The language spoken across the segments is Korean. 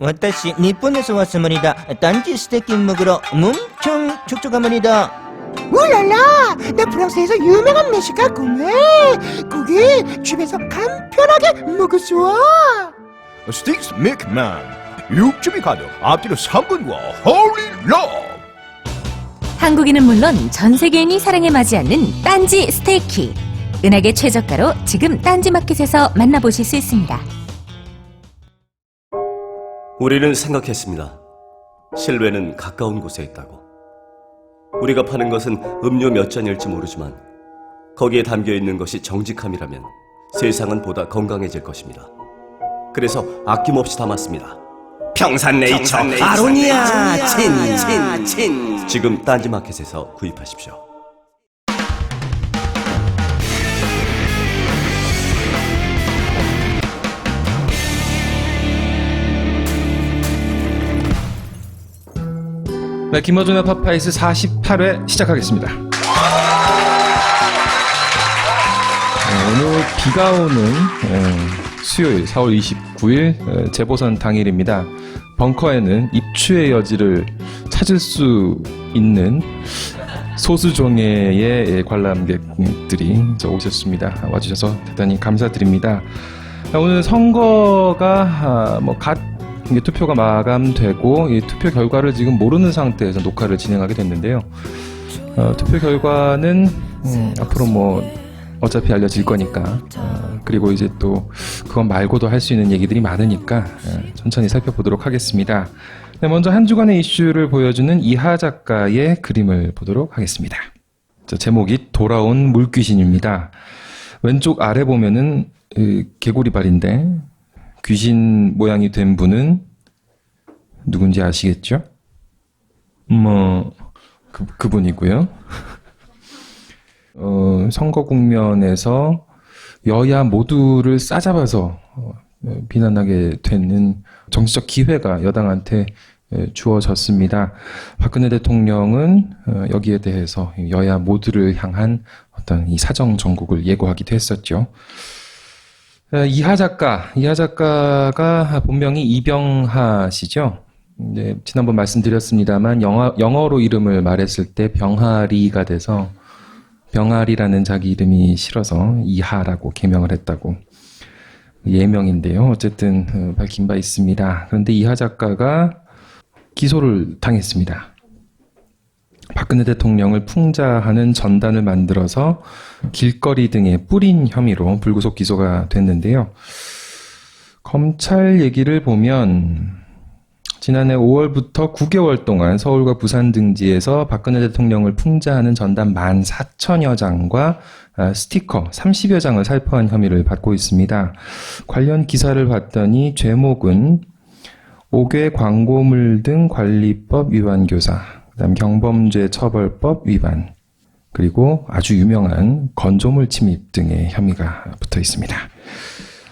私日本에서 왔습니다. 딴지 스테이크 먹으러 엄청 촉촉합니다. 울랄라, 나 프랑스에서 유명한 메시카 구매. 거기 집에서 간편하게 먹을 수 있어. 스틱스 맥만 육즙이 가득 앞뒤로 3분과 홀리 러브. 한국인은 물론 전 세계인이 사랑에 맞지 않는 딴지 스테이키. 은하계 최저가로 지금 딴지 마켓에서 만나보실 수 있습니다. 우리는 생각했습니다. 실외는 가까운 곳에 있다고. 우리가 파는 것은 음료 몇 잔일지 모르지만 거기에 담겨있는 것이 정직함이라면 세상은 보다 건강해질 것입니다. 그래서 아낌없이 담았습니다. 평산네이처 아로니아 친. 지금 딴지마켓에서 구입하십시오. 네, 김어준의 파파이스 48회 시작하겠습니다. 오늘 비가 오는 수요일 4월 29일 재보선 당일입니다. 벙커에는 입추의 여지를 찾을 수 있는 소수종의 관람객들이 오셨습니다. 와주셔서 대단히 감사드립니다. 오늘 선거가 갓 투표가 마감되고 이 투표 결과를 지금 모르는 상태에서 녹화를 진행하게 됐는데요. 투표 결과는 앞으로 어차피 알려질 거니까 그리고 이제 또 그건 말고도 할 수 있는 얘기들이 많으니까 천천히 살펴보도록 하겠습니다. 네, 먼저 한 주간의 이슈를 보여주는 이하 작가의 그림을 보도록 하겠습니다. 제목이 돌아온 물귀신입니다. 왼쪽 아래 보면은 개구리발인데 귀신 모양이 된 분은 누군지 아시겠죠? 그분이고요. 선거 국면에서 여야 모두를 싸잡아서 비난하게 되는 정치적 기회가 여당한테 주어졌습니다. 박근혜 대통령은 여기에 대해서 여야 모두를 향한 어떤 이 사정 정국을 예고하기도 했었죠. 이하 작가가 본명이 이병하 씨죠. 네, 지난번 말씀드렸습니다만 영어로 이름을 말했을 때 병하리가 돼서 병아리라는 자기 이름이 싫어서 이하라고 개명을 했다고 예명인데요. 어쨌든 밝힌 바 있습니다. 그런데 이하 작가가 기소를 당했습니다. 박근혜 대통령을 풍자하는 전단을 만들어서 길거리 등에 뿌린 혐의로 불구속 기소가 됐는데요. 검찰 얘기를 보면 지난해 5월부터 9개월 동안 서울과 부산 등지에서 박근혜 대통령을 풍자하는 전단 14,000여 장과 스티커 30여 장을 살포한 혐의를 받고 있습니다. 관련 기사를 봤더니 제목은 5개 광고물 등 관리법 위반 교사, 그다음 경범죄 처벌법 위반, 그리고 아주 유명한 건조물 침입 등의 혐의가 붙어 있습니다.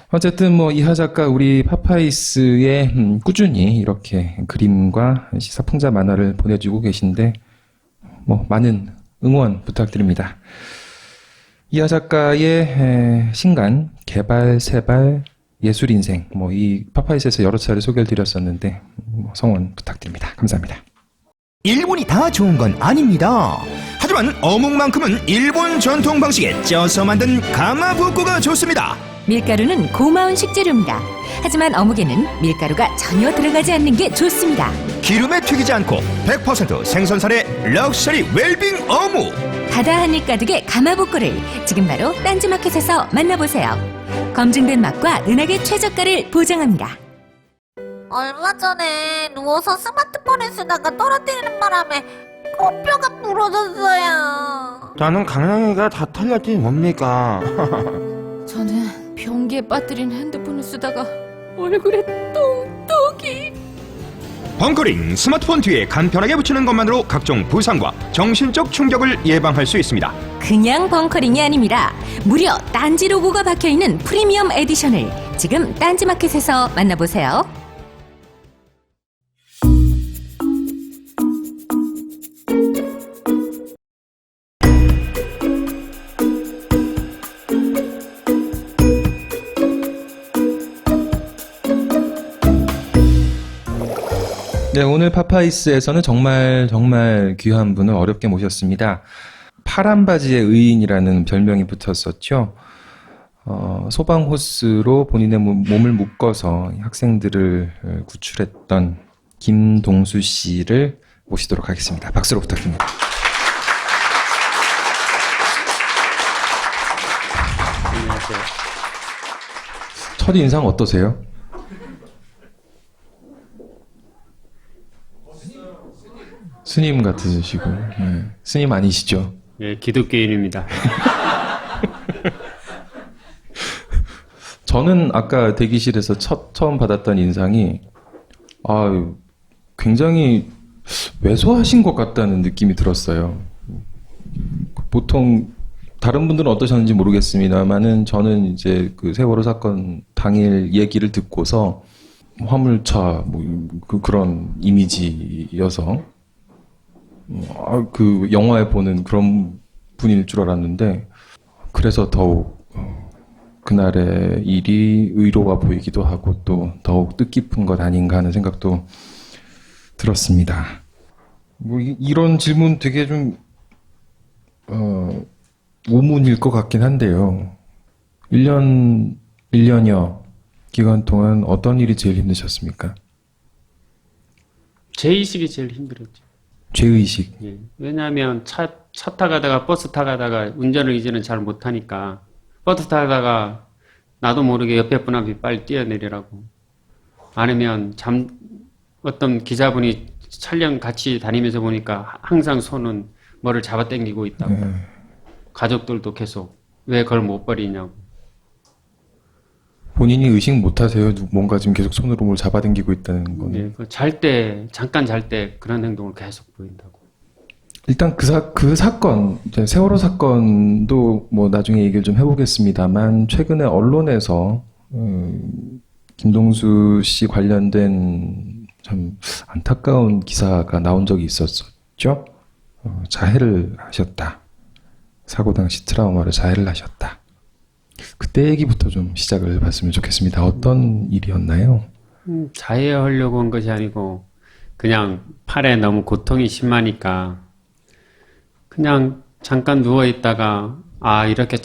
어쨌든 이하 작가 우리 파파이스에 꾸준히 이렇게 그림과 시사풍자 만화를 보내주고 계신데 많은 응원 부탁드립니다. 이하 작가의 신간 개발 세발 예술인생 이 파파이스에서 여러 차례 소개를 드렸었는데 성원 부탁드립니다. 감사합니다. 일본이 다 좋은 건 아닙니다. 하지만 어묵만큼은 일본 전통 방식에 쪄서 만든 가마부코가 좋습니다. 밀가루는 고마운 식재료입니다. 하지만 어묵에는 밀가루가 전혀 들어가지 않는 게 좋습니다. 기름에 튀기지 않고 100% 생선살의 럭셔리 웰빙 어묵. 바다 한입 가득의 가마복고를 지금 바로 딴지마켓에서 만나보세요. 검증된 맛과 은하계 최저가를 보장합니다. 얼마 전에 누워서 스마트폰을 쓰다가 떨어뜨리는 바람에 코뼈가 부러졌어요. 나는 강냉이가 다 털렸지 뭡니까? 저는 변기에 빠뜨린 핸드폰을 쓰다가 얼굴에 똥똑이. 벙커링 스마트폰 뒤에 간편하게 붙이는 것만으로 각종 부상과 정신적 충격을 예방할 수 있습니다. 그냥 벙커링이 아닙니다. 무려 딴지 로고가 박혀있는 프리미엄 에디션을 지금 딴지마켓에서 만나보세요. 네, 오늘 파파이스에서는 정말 귀한 분을 어렵게 모셨습니다. 파란 바지의 의인이라는 별명이 붙었었죠. 소방호스로 본인의 몸을 묶어서 학생들을 구출했던 김동수 씨를 모시도록 하겠습니다. 박수로 부탁드립니다. 안녕하세요. 첫 인상 어떠세요? 스님 같으시고, 네. 스님 아니시죠? 예, 기독교인입니다. 저는 아까 대기실에서 처음 받았던 인상이, 굉장히 왜소하신 것 같다는 느낌이 들었어요. 보통, 다른 분들은 어떠셨는지 모르겠습니다만은, 저는 이제 그 세월호 사건 당일 얘기를 듣고서, 화물차, 그런 이미지여서, 그 영화에 보는 그런 분일 줄 알았는데, 그래서 더욱 그날의 일이 의로워 보이기도 하고 또 더욱 뜻깊은 것 아닌가 하는 생각도 들었습니다. 이런 질문 되게 좀 우문일 것 같긴 한데요. 1년여 기간 동안 어떤 일이 제일 힘드셨습니까? 죄의식이 제일 힘들었죠. 죄의식. 예, 왜냐하면 차 타가다가 버스 타가다가 운전을 이제는 잘 못하니까 버스 타다가 나도 모르게 옆에 분 앞에 빨리 뛰어내리라고. 아니면 어떤 기자분이 촬영 같이 다니면서 보니까 항상 손은 뭐를 잡아당기고 있다고. 가족들도 계속 왜 그걸 못 버리냐고. 본인이 의식 못하세요? 뭔가 지금 계속 손으로 뭘 잡아당기고 있다는 건. 예, 잠깐 잘 때 그런 행동을 계속 보인다고. 일단 그 사건, 세월호 사건도 뭐 나중에 얘기를 좀 해보겠습니다만, 최근에 언론에서, 김동수 씨 관련된 참 안타까운 기사가 나온 적이 있었죠? 자해를 하셨다. 사고 당시 트라우마로 자해를 하셨다. 그때 얘기부터 좀 시작을 해봤으면 좋겠습니다. 어떤 일이었나요? 자해하려고 한 것이 아니고, 그냥 팔에 너무 고통이 심하니까, 그냥 잠깐 누워있다가, 이렇게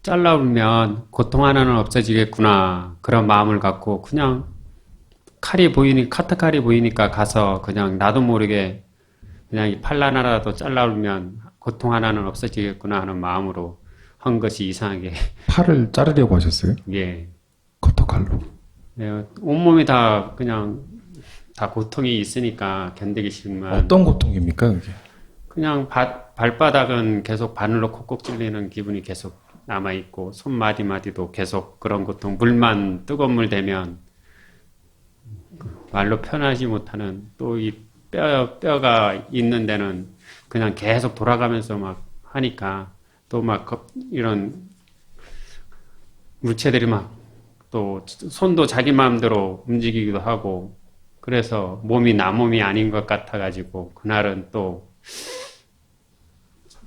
잘라오면 고통 하나는 없어지겠구나. 그런 마음을 갖고, 그냥 카트칼이 보이니까 가서 그냥 나도 모르게 그냥 이 팔 하나라도 잘라오면 고통 하나는 없어지겠구나 하는 마음으로 한 것이 이상하게. 팔을 자르려고 하셨어요? 예. 커터칼로? 네, 온몸이 다 그냥 다 고통이 있으니까 견디기 싫지만. 어떤 고통입니까, 그게? 그냥 발바닥은 계속 바늘로 콕콕 찔리는 기분이 계속 남아있고, 손마디마디도 계속 그런 고통, 뜨거운 물 대면 말로 표현하지 못하는, 또 이 뼈가 있는 데는 그냥 계속 돌아가면서 막 하니까, 또 막 이런 물체들이 막 또 손도 자기 마음대로 움직이기도 하고, 그래서 몸이 나 몸이 아닌 것 같아가지고, 그날은 또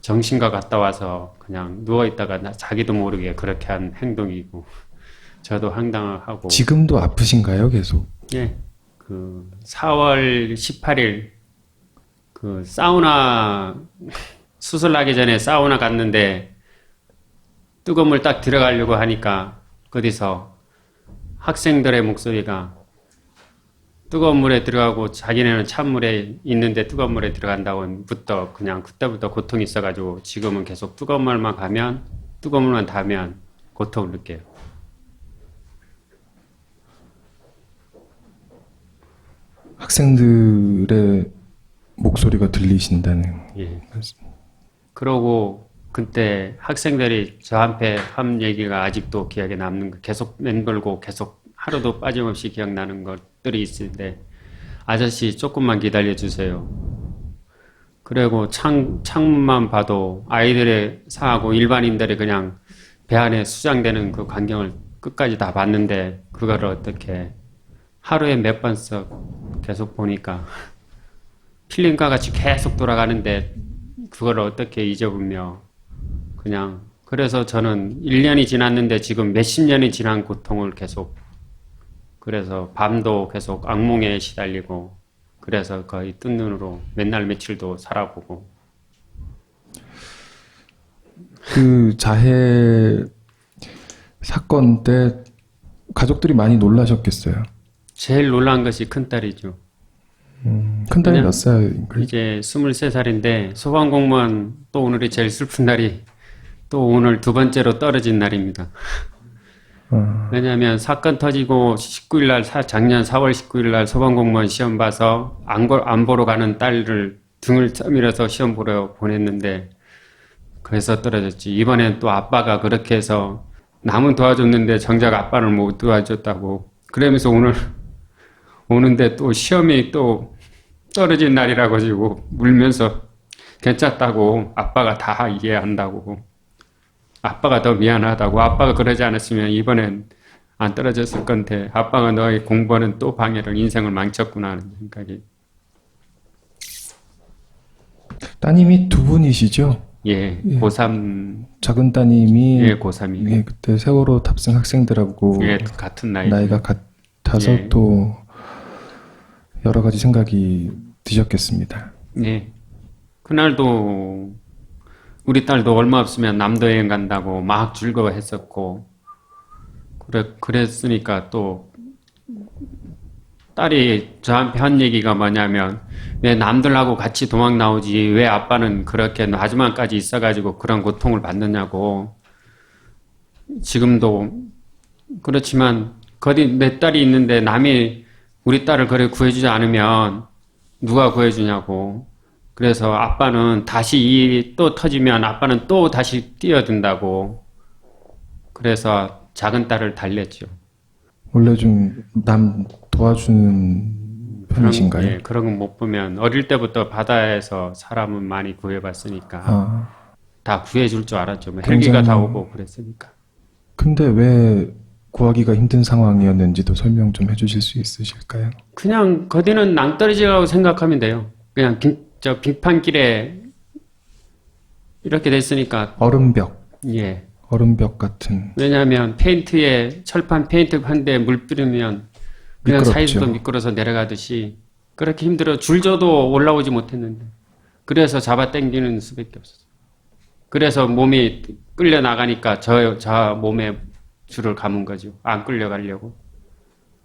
정신과 갔다 와서 그냥 누워있다가 자기도 모르게 그렇게 한 행동이고, 저도 황당하고. 지금도 아프신가요, 계속? 예. 4월 18일, 사우나, 수술하기 전에 사우나 갔는데, 뜨거운 물 딱 들어가려고 하니까, 거기서 학생들의 목소리가 뜨거운 물에 들어가고 자기네는 찬물에 있는데 뜨거운 물에 들어간다고부터 그냥 그때부터 고통이 있어가지고 지금은 계속 뜨거운 물만 닿으면 고통을 느껴요. 학생들의 목소리가 들리신다는. 예. 그러고 그때 학생들이 저한테 한 얘기가 아직도 기억에 남는 거, 계속 맴돌고 계속 하루도 빠짐없이 기억나는 것들이 있는데, 아저씨 조금만 기다려 주세요. 그리고 창문만 봐도 아이들의 상하고 일반인들이 그냥 배 안에 수장되는 그 광경을 끝까지 다 봤는데, 그거를 어떻게 하루에 몇 번씩 계속 보니까 필름과 같이 계속 돌아가는데, 그걸 어떻게 잊어보며 그냥. 그래서 저는 1년이 지났는데 지금 몇십 년이 지난 고통을 계속, 그래서 밤도 계속 악몽에 시달리고 그래서 거의 뜬 눈으로 맨날 며칠도 살아보고. 그 자해 사건 때 가족들이 많이 놀라셨겠어요. 제일 놀란 것이 큰딸이죠. 큰딸이 그냥 몇 살인가요? 이제 23살인데 소방공무원 또 오늘이 제일 슬픈 날이 또 오늘 두 번째로 떨어진 날입니다. 왜냐하면 사건 터지고 19일 날 작년 4월 19일 날 소방공무원 시험 봐서 안 보러 가는 딸을 등을 떠밀어서 시험 보러 보냈는데 그래서 떨어졌지. 이번엔 또 아빠가 그렇게 해서 남은 도와줬는데 정작 아빠를 못 도와줬다고. 그러면서 오늘 오는데 또 시험이 또 떨어진 날이라 가지고 울면서 괜찮다고 아빠가 다 이해한다고 아빠가 더 미안하다고 아빠가 그러지 않았으면 이번엔 안 떨어졌을 건데 아빠가 너의 공부하는 또 방해를 인생을 망쳤구나 하는 생각이. 따님이 두 분이시죠? 예, 고3. 작은 따님이 예, 고3이고. 예, 그때 세월호 탑승 학생들하고 예, 같은 나이. 나이가 같아서 예. 또 여러 가지 생각이 드셨겠습니다. 네. 그날도 우리 딸도 얼마 없으면 남도 여행 간다고 막 즐거워했었고 그랬으니까 또 딸이 저한테 한 얘기가 뭐냐면 왜 남들하고 같이 도망 나오지 왜 아빠는 그렇게 마지막까지 있어가지고 그런 고통을 받느냐고. 지금도 그렇지만 거기 내 딸이 있는데 남이 우리 딸을 그래 구해주지 않으면 누가 구해주냐고. 그래서 아빠는 다시 이 또 터지면 아빠는 또 다시 뛰어든다고. 그래서 작은 딸을 달랬죠. 원래 좀 남 도와주는 편이신가요? 예, 그런 거 못 보면 어릴 때부터 바다에서 사람은 많이 구해봤으니까 다 구해줄 줄 알았죠. 뭐 헬기가 다 오고 그랬으니까. 근데 왜 구하기가 힘든 상황이었는지도 설명 좀 해주실 수 있으실까요? 그냥 거기는 낭떠러지라고 생각하면 돼요. 그냥 저 빙판길에 이렇게 됐으니까. 얼음벽. 예. 얼음벽 같은. 왜냐하면 페인트에 철판 페인트 한 대 물 뿌리면 그냥 미끄럽죠. 사이즈도 미끄러서 내려가듯이 그렇게 힘들어. 줄져도 올라오지 못했는데 그래서 잡아 당기는 수밖에 없었어요. 그래서 몸이 끌려 나가니까 저 몸에 줄을 감은 거죠. 안 끌려가려고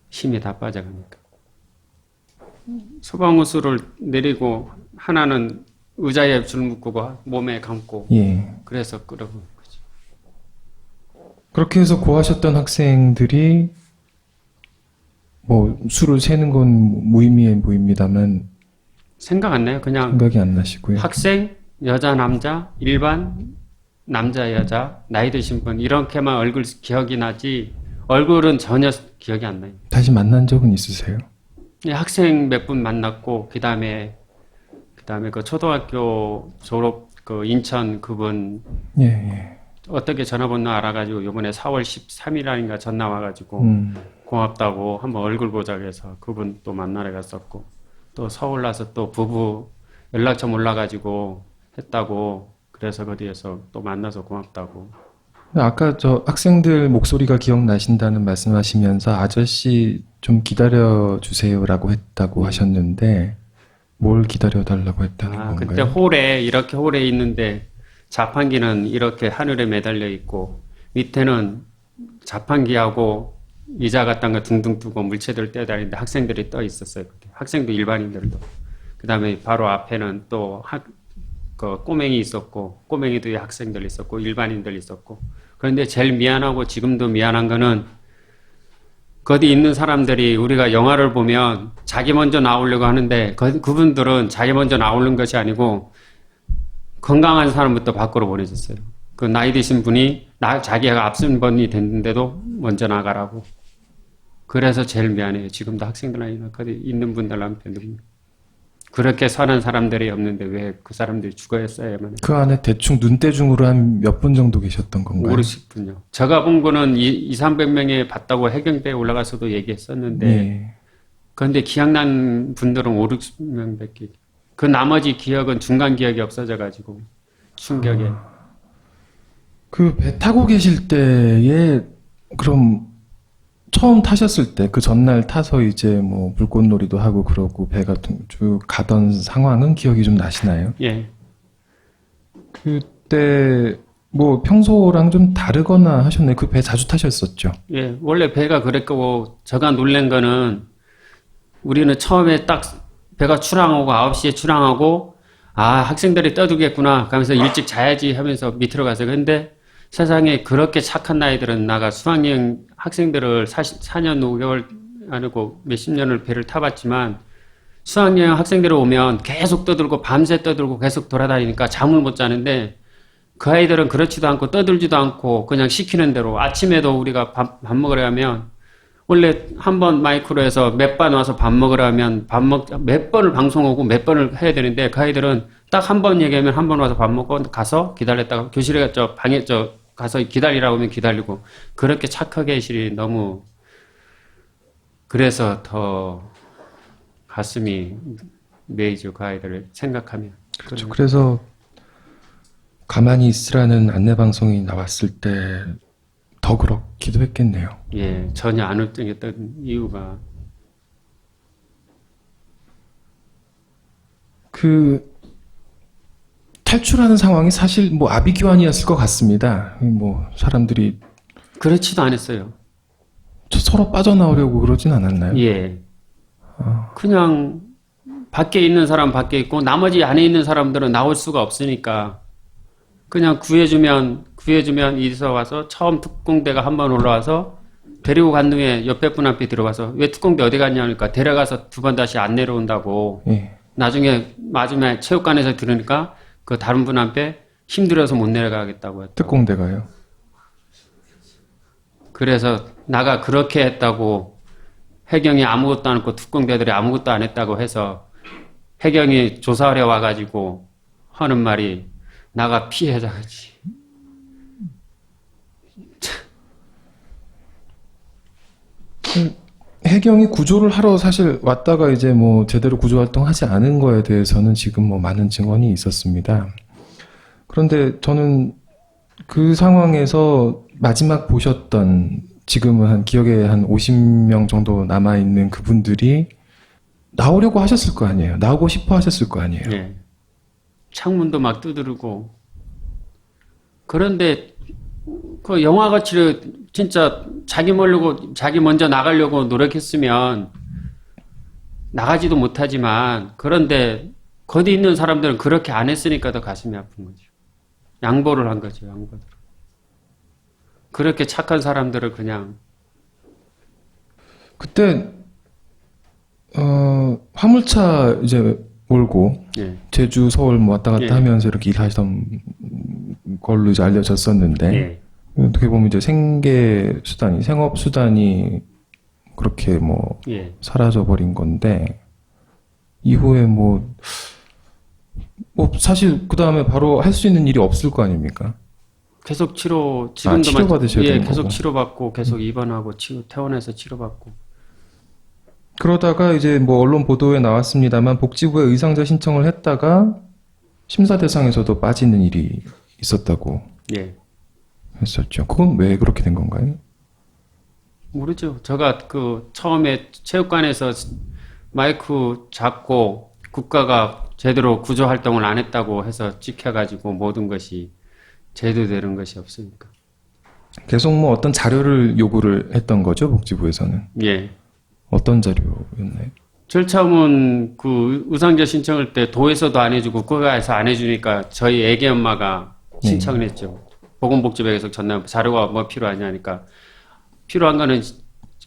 힘이 다 빠져가니까. 소방호수를 내리고 하나는 의자에 줄 묶고 몸에 감고. 예. 그래서 끌어본 거죠. 그렇게 해서 구하셨던 학생들이 뭐 수를 세는 건 무의미해 보입니다만 생각 안 나요. 그냥 생각이 안 나시고요. 학생, 여자, 남자, 일반, 남자, 여자, 나이 드신 분 이렇게만 얼굴 기억이 나지 얼굴은 전혀 기억이 안 나요. 다시 만난 적은 있으세요? 예, 학생 몇 분 만났고 그다음에 그 초등학교 졸업 그 인천 그분 예, 예. 어떻게 전화번호 알아가지고 이번에 4월 13일 아닌가 전화 와가지고 고맙다고 한번 얼굴 보자고 해서 그분 또 만나러 갔었고 또 서울 나서 또 부부 연락처 몰라가지고 했다고 그래서 거기에서 또 만나서 고맙다고. 아까 저 학생들 목소리가 기억나신다는 말씀하시면서 아저씨 좀 기다려주세요라고 했다고 하셨는데 뭘 기다려달라고 했다는 건가요? 그때 홀에 이렇게 홀에 있는데 자판기는 이렇게 하늘에 매달려 있고 밑에는 자판기하고 의자 같은 거 둥둥 뜨고 물체들 떼다니는데 학생들이 떠 있었어요. 학생도 일반인들도. 그 다음에 바로 앞에는 또 그 꼬맹이 있었고 꼬맹이도 학생들 있었고 일반인들 있었고. 그런데 제일 미안하고 지금도 미안한 거는 거기 있는 사람들이 우리가 영화를 보면 자기 먼저 나오려고 하는데 그분들은 자기 먼저 나오는 것이 아니고 건강한 사람부터 밖으로 보내줬어요. 그 나이 드신 분이 자기가 앞선 번이 됐는데도 먼저 나가라고. 그래서 제일 미안해요. 지금도 학생들이나 거기 있는 분들 남편들 그렇게 사는 사람들이 없는데 왜 그 사람들이 죽어야만. 그 안에 대충 눈대중으로 한 몇 분 정도 계셨던 건가요? 5, 60분요. 제가 본 거는 200~300명에 봤다고 해경대에 올라가서도 얘기했었는데 예. 그런데 기억난 분들은 5, 60명밖에. 그 나머지 기억은 중간 기억이 없어져가지고 충격에. 그 배 타고 계실 때에 그럼 처음 타셨을 때 그 전날 타서 이제 뭐 불꽃놀이도 하고 그러고 배가 쭉 가던 상황은 기억이 좀 나시나요? 예. 그때 뭐 평소랑 좀 다르거나 하셨나요? 그 배 자주 타셨었죠? 예, 원래 배가 그랬고, 제가 놀란 거는, 우리는 처음에 딱 배가 출항하고, 9시에 출항하고, 아, 학생들이 떠들겠구나, 하면서 일찍 자야지 하면서 밑으로 가서. 근데 세상에 그렇게 착한 나이들은 나가 수학여행 학생들을 4년 5개월 아니고 몇십 년을 배를 타봤지만, 수학여행 학생들이 오면 계속 떠들고, 밤새 떠들고 계속 돌아다니니까 잠을 못 자는데, 그 아이들은 그렇지도 않고 떠들지도 않고 그냥 시키는 대로 아침에도 우리가 밥 먹으려 하면 원래 한 번 마이크로 해서 몇 번 와서 밥 먹으려 하면 몇 번을 방송하고 몇 번을 해야 되는데 그 아이들은 딱 한 번 얘기하면 한 번 와서 밥 먹고 가서 기다렸다가 교실에 방에 가서 기다리라고 하면 기다리고 그렇게 착하게 실이 너무 그래서 더 가슴이 메이죠. 그 아이들을 생각하면. 그렇죠. 그래서 가만히 있으라는 안내방송이 나왔을 때 더 그렇기도 했겠네요. 예, 전혀 안 울증했던 이유가 그 탈출하는 상황이 사실 뭐 아비규환이었을 것 같습니다. 뭐 사람들이 그렇지도 않았어요. 서로 빠져나오려고 그러진 않았나요? 예. 그냥 밖에 있는 사람 밖에 있고 나머지 안에 있는 사람들은 나올 수가 없으니까 그냥 구해주면 이서 와서 처음 특공대가 한 번 올라와서 데리고 간 후에 옆에 분 앞에 들어가서 왜 특공대 어디 갔냐 하니까 데려가서 2번 다시 안 내려온다고. 예. 나중에 마지막에 체육관에서 들으니까 그 다른 분 앞에 힘들어서 못 내려가겠다고 했다고. 특공대가요? 그래서 나가 그렇게 했다고 해경이 아무것도 안 했고 특공대들이 아무것도 안 했다고 해서 해경이 조사하려 와가지고 하는 말이 나가 피해자지. 해경이 구조를 하러 사실 왔다가 이제 뭐 제대로 구조 활동하지 않은 거에 대해서는 지금 뭐 많은 증언이 있었습니다. 그런데 저는 그 상황에서 마지막 보셨던 지금은 한 기억에 한 50명 정도 남아있는 그분들이 나오려고 하셨을 거 아니에요. 나오고 싶어 하셨을 거 아니에요. 네. 창문도 막 두드리고. 그런데 그 영화같이 진짜 자기 먼저 나가려고 노력했으면 나가지도 못하지만 그런데 거기 있는 사람들은 그렇게 안 했으니까 더 가슴이 아픈 거죠. 양보를 한 거죠. 양보를. 그렇게 착한 사람들을 그냥 그때 화물차 이제 몰고 예. 제주 서울 뭐 왔다 갔다 예. 하면서 이렇게 일하시던 걸로 이제 알려졌었는데 예. 어떻게 보면 이제 생업 수단이 그렇게 뭐 예. 사라져 버린 건데 이후에 뭐 사실 그 다음에 바로 할 수 있는 일이 없을 거 아닙니까? 계속 지금도 치료받으셔야 예, 되는 계속 거고. 치료받고 계속 입원하고 퇴원해서 치료받고. 그러다가 이제 뭐 언론 보도에 나왔습니다만 복지부에 의상자 신청을 했다가 심사 대상에서도 빠지는 일이 있었다고 예. 했었죠. 그건 왜 그렇게 된 건가요? 모르죠. 제가 그 처음에 체육관에서 마이크 잡고 국가가 제대로 구조 활동을 안 했다고 해서 찍혀가지고 모든 것이 제도되는 것이 없으니까. 계속 뭐 어떤 자료를 요구를 했던 거죠, 복지부에서는. 예. 어떤 자료였나요? 제일 처음은 그 의상자 신청할 때 도에서도 안 해주고 국가에서 안 해주니까 저희 애기 엄마가 신청을 했죠. 보건복지부에서 전남 자료가 뭐 필요하냐니까 필요한 거는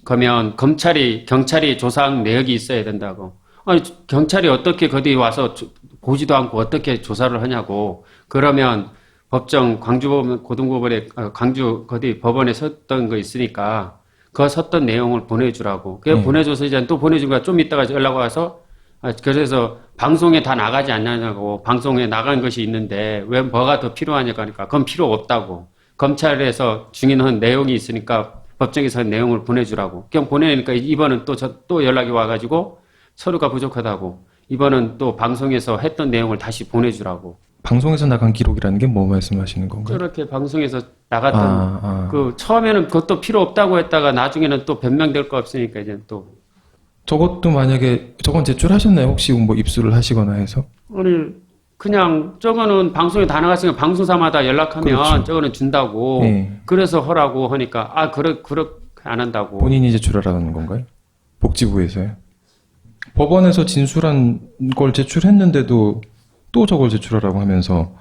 그러면 경찰이 조사한 내역이 있어야 된다고. 아니 경찰이 어떻게 거기 와서 보지도 않고 어떻게 조사를 하냐고. 그러면 법정 광주 고등법원에 광주 거기 법원에 섰던 거 있으니까 그 섰던 내용을 보내주라고. 그래 보내줘서 이제 또 보내준 거야. 좀 이따가 연락 와서 그래서 방송에 다 나가지 않냐고. 방송에 나간 것이 있는데 왜 뭐가 더 필요하냐고 하니까 그건 필요 없다고. 검찰에서 증인한 내용이 있으니까 법정에서 내용을 보내주라고. 그냥 보내니까 이번은 또 연락이 와가지고 서류가 부족하다고. 이번은 또 방송에서 했던 내용을 다시 보내주라고. 방송에서 나간 기록이라는 게 뭐 말씀하시는 건가요? 저렇게 방송에서 나갔던 그 처음에는 그것도 필요 없다고 했다가 나중에는 또 변명될 거 없으니까 이제 또 저것도 만약에 저건 제출하셨나요? 혹시 뭐 입수를 하시거나 해서? 아니 그냥 저거는 방송에 다 나갔으니까 방송사마다 연락하면 그렇죠. 저거는 준다고 네. 그래서 하라고 하니까 그렇게 안 한다고. 본인이 제출하라는 건가요? 복지부에서요? 법원에서 진술한 걸 제출했는데도 또 저걸 제출하라고 하면서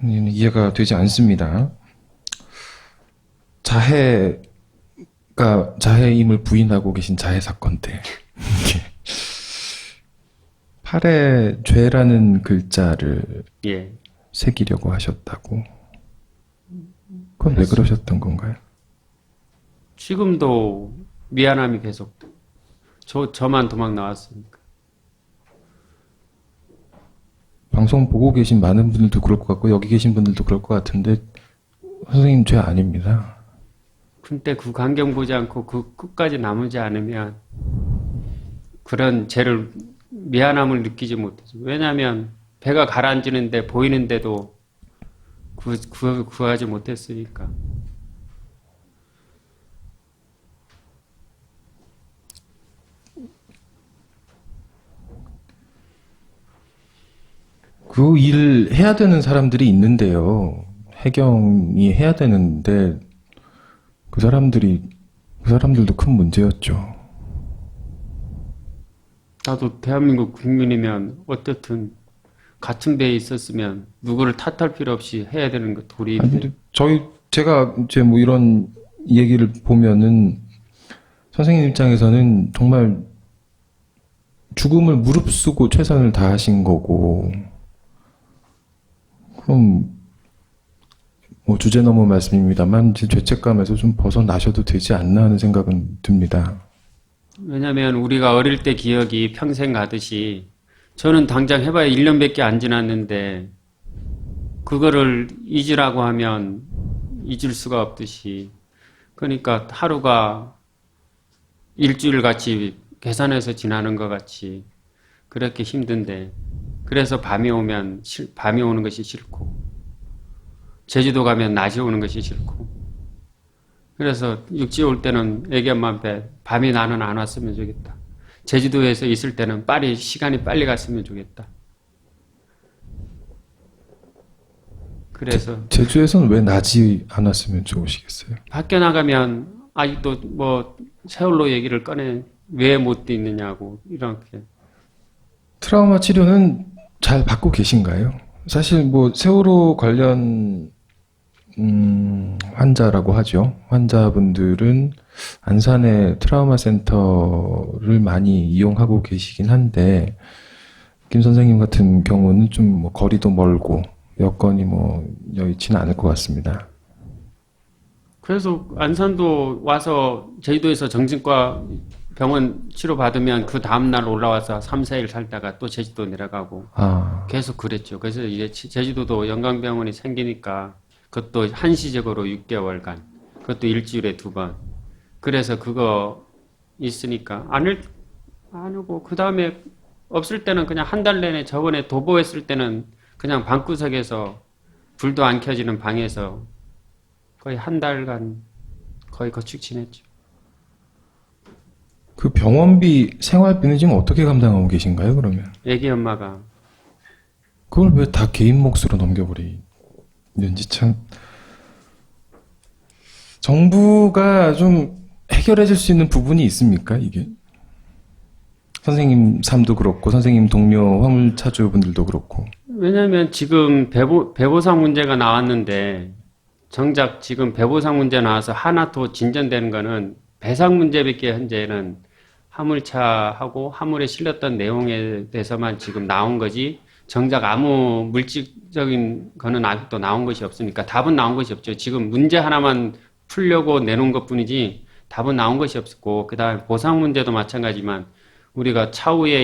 이해가 되지 않습니다. 자해임을 부인하고 계신 자해 사건 때 팔에 죄라는 글자를 예. 새기려고 하셨다고. 그건 왜 그러셨던 건가요? 지금도 미안함이 계속 저만 도망 나왔으니까. 방송 보고 계신 많은 분들도 그럴 것 같고 여기 계신 분들도 그럴 것 같은데 선생님 죄 아닙니다. 근데 그 광경 보지 않고 그 끝까지 남지 않으면 그런 죄를 미안함을 느끼지 못해서. 왜냐하면 배가 가라앉는데 보이는데도 구하지 못했으니까. 그 일 해야 되는 사람들이 있는데요. 해경이 해야 되는데 그 사람들도 큰 문제였죠. 나도 대한민국 국민이면 어쨌든 같은 배에 있었으면 누구를 탓할 필요 없이 해야 되는 거 도리인데. 제가 이제 뭐 이런 얘기를 보면은 선생님 입장에서는 정말 죽음을 무릅쓰고 최선을 다하신 거고, 그럼 뭐 주제 넘은 말씀입니다만 이제 죄책감에서 좀 벗어나셔도 되지 않나 하는 생각은 듭니다. 왜냐면 우리가 어릴 때 기억이 평생 가듯이 저는 당장 해봐야 1년밖에 안 지났는데 그거를 잊으라고 하면 잊을 수가 없듯이, 그러니까 하루가 일주일 같이 계산해서 지나는 것 같이 그렇게 힘든데, 그래서 밤이 오면 밤이 오는 것이 싫고 제주도 가면 낮이 오는 것이 싫고, 그래서 육지에 올 때는 애기 엄마 앞에 밤이 나는 안 왔으면 좋겠다. 제주도에서 있을 때는 시간이 빨리 갔으면 좋겠다. 그래서 제주에서는 왜 낮이 안 왔으면 좋으시겠어요? 밖에 나가면 아직도 뭐 세월호 얘기를 꺼내 왜 못 있느냐고 이렇게. 트라우마 치료는 잘 받고 계신가요? 사실 뭐 세월호 관련 환자라고 하죠. 환자분들은 안산의 트라우마 센터를 많이 이용하고 계시긴 한데, 김 선생님 같은 경우는 좀 뭐 거리도 멀고 여건이 뭐 여의치는 않을 것 같습니다. 그래서 안산도 와서 제주도에서 정신과 병원 치료받으면 그 다음날 올라와서 3, 4일 살다가 또 제주도 내려가고 계속 그랬죠. 그래서 이제 제주도도 영광병원이 생기니까 그것도 한시적으로 6개월간, 그것도 일주일에 2번. 그래서 그거 있으니까 안 오고, 그 다음에 없을 때는 그냥 한 달 내내, 저번에 도보했을 때는 그냥 방구석에서 불도 안 켜지는 방에서 거의 한 달간 거의 거축 지냈죠. 그 병원비, 생활비는 지금 어떻게 감당하고 계신가요, 그러면? 애기 엄마가. 그걸 왜 다 개인 몫으로 넘겨버리는지 참. 정부가 좀 해결해 줄 수 있는 부분이 있습니까, 이게? 선생님 삶도 그렇고, 선생님 동료 화물차주분들도 그렇고. 왜냐면 지금 배보상 문제가 나왔는데, 정작 지금 배보상 문제 나와서 하나 더 진전되는 거는 배상 문제밖에 현재는 화물차하고 화물에 실렸던 내용에 대해서만 지금 나온 거지, 정작 아무 물질적인 거는 아직도 나온 것이 없으니까 답은 나온 것이 없죠. 지금 문제 하나만 풀려고 내놓은 것 뿐이지 답은 나온 것이 없었고, 그 다음에 보상 문제도 마찬가지지만 우리가 차후에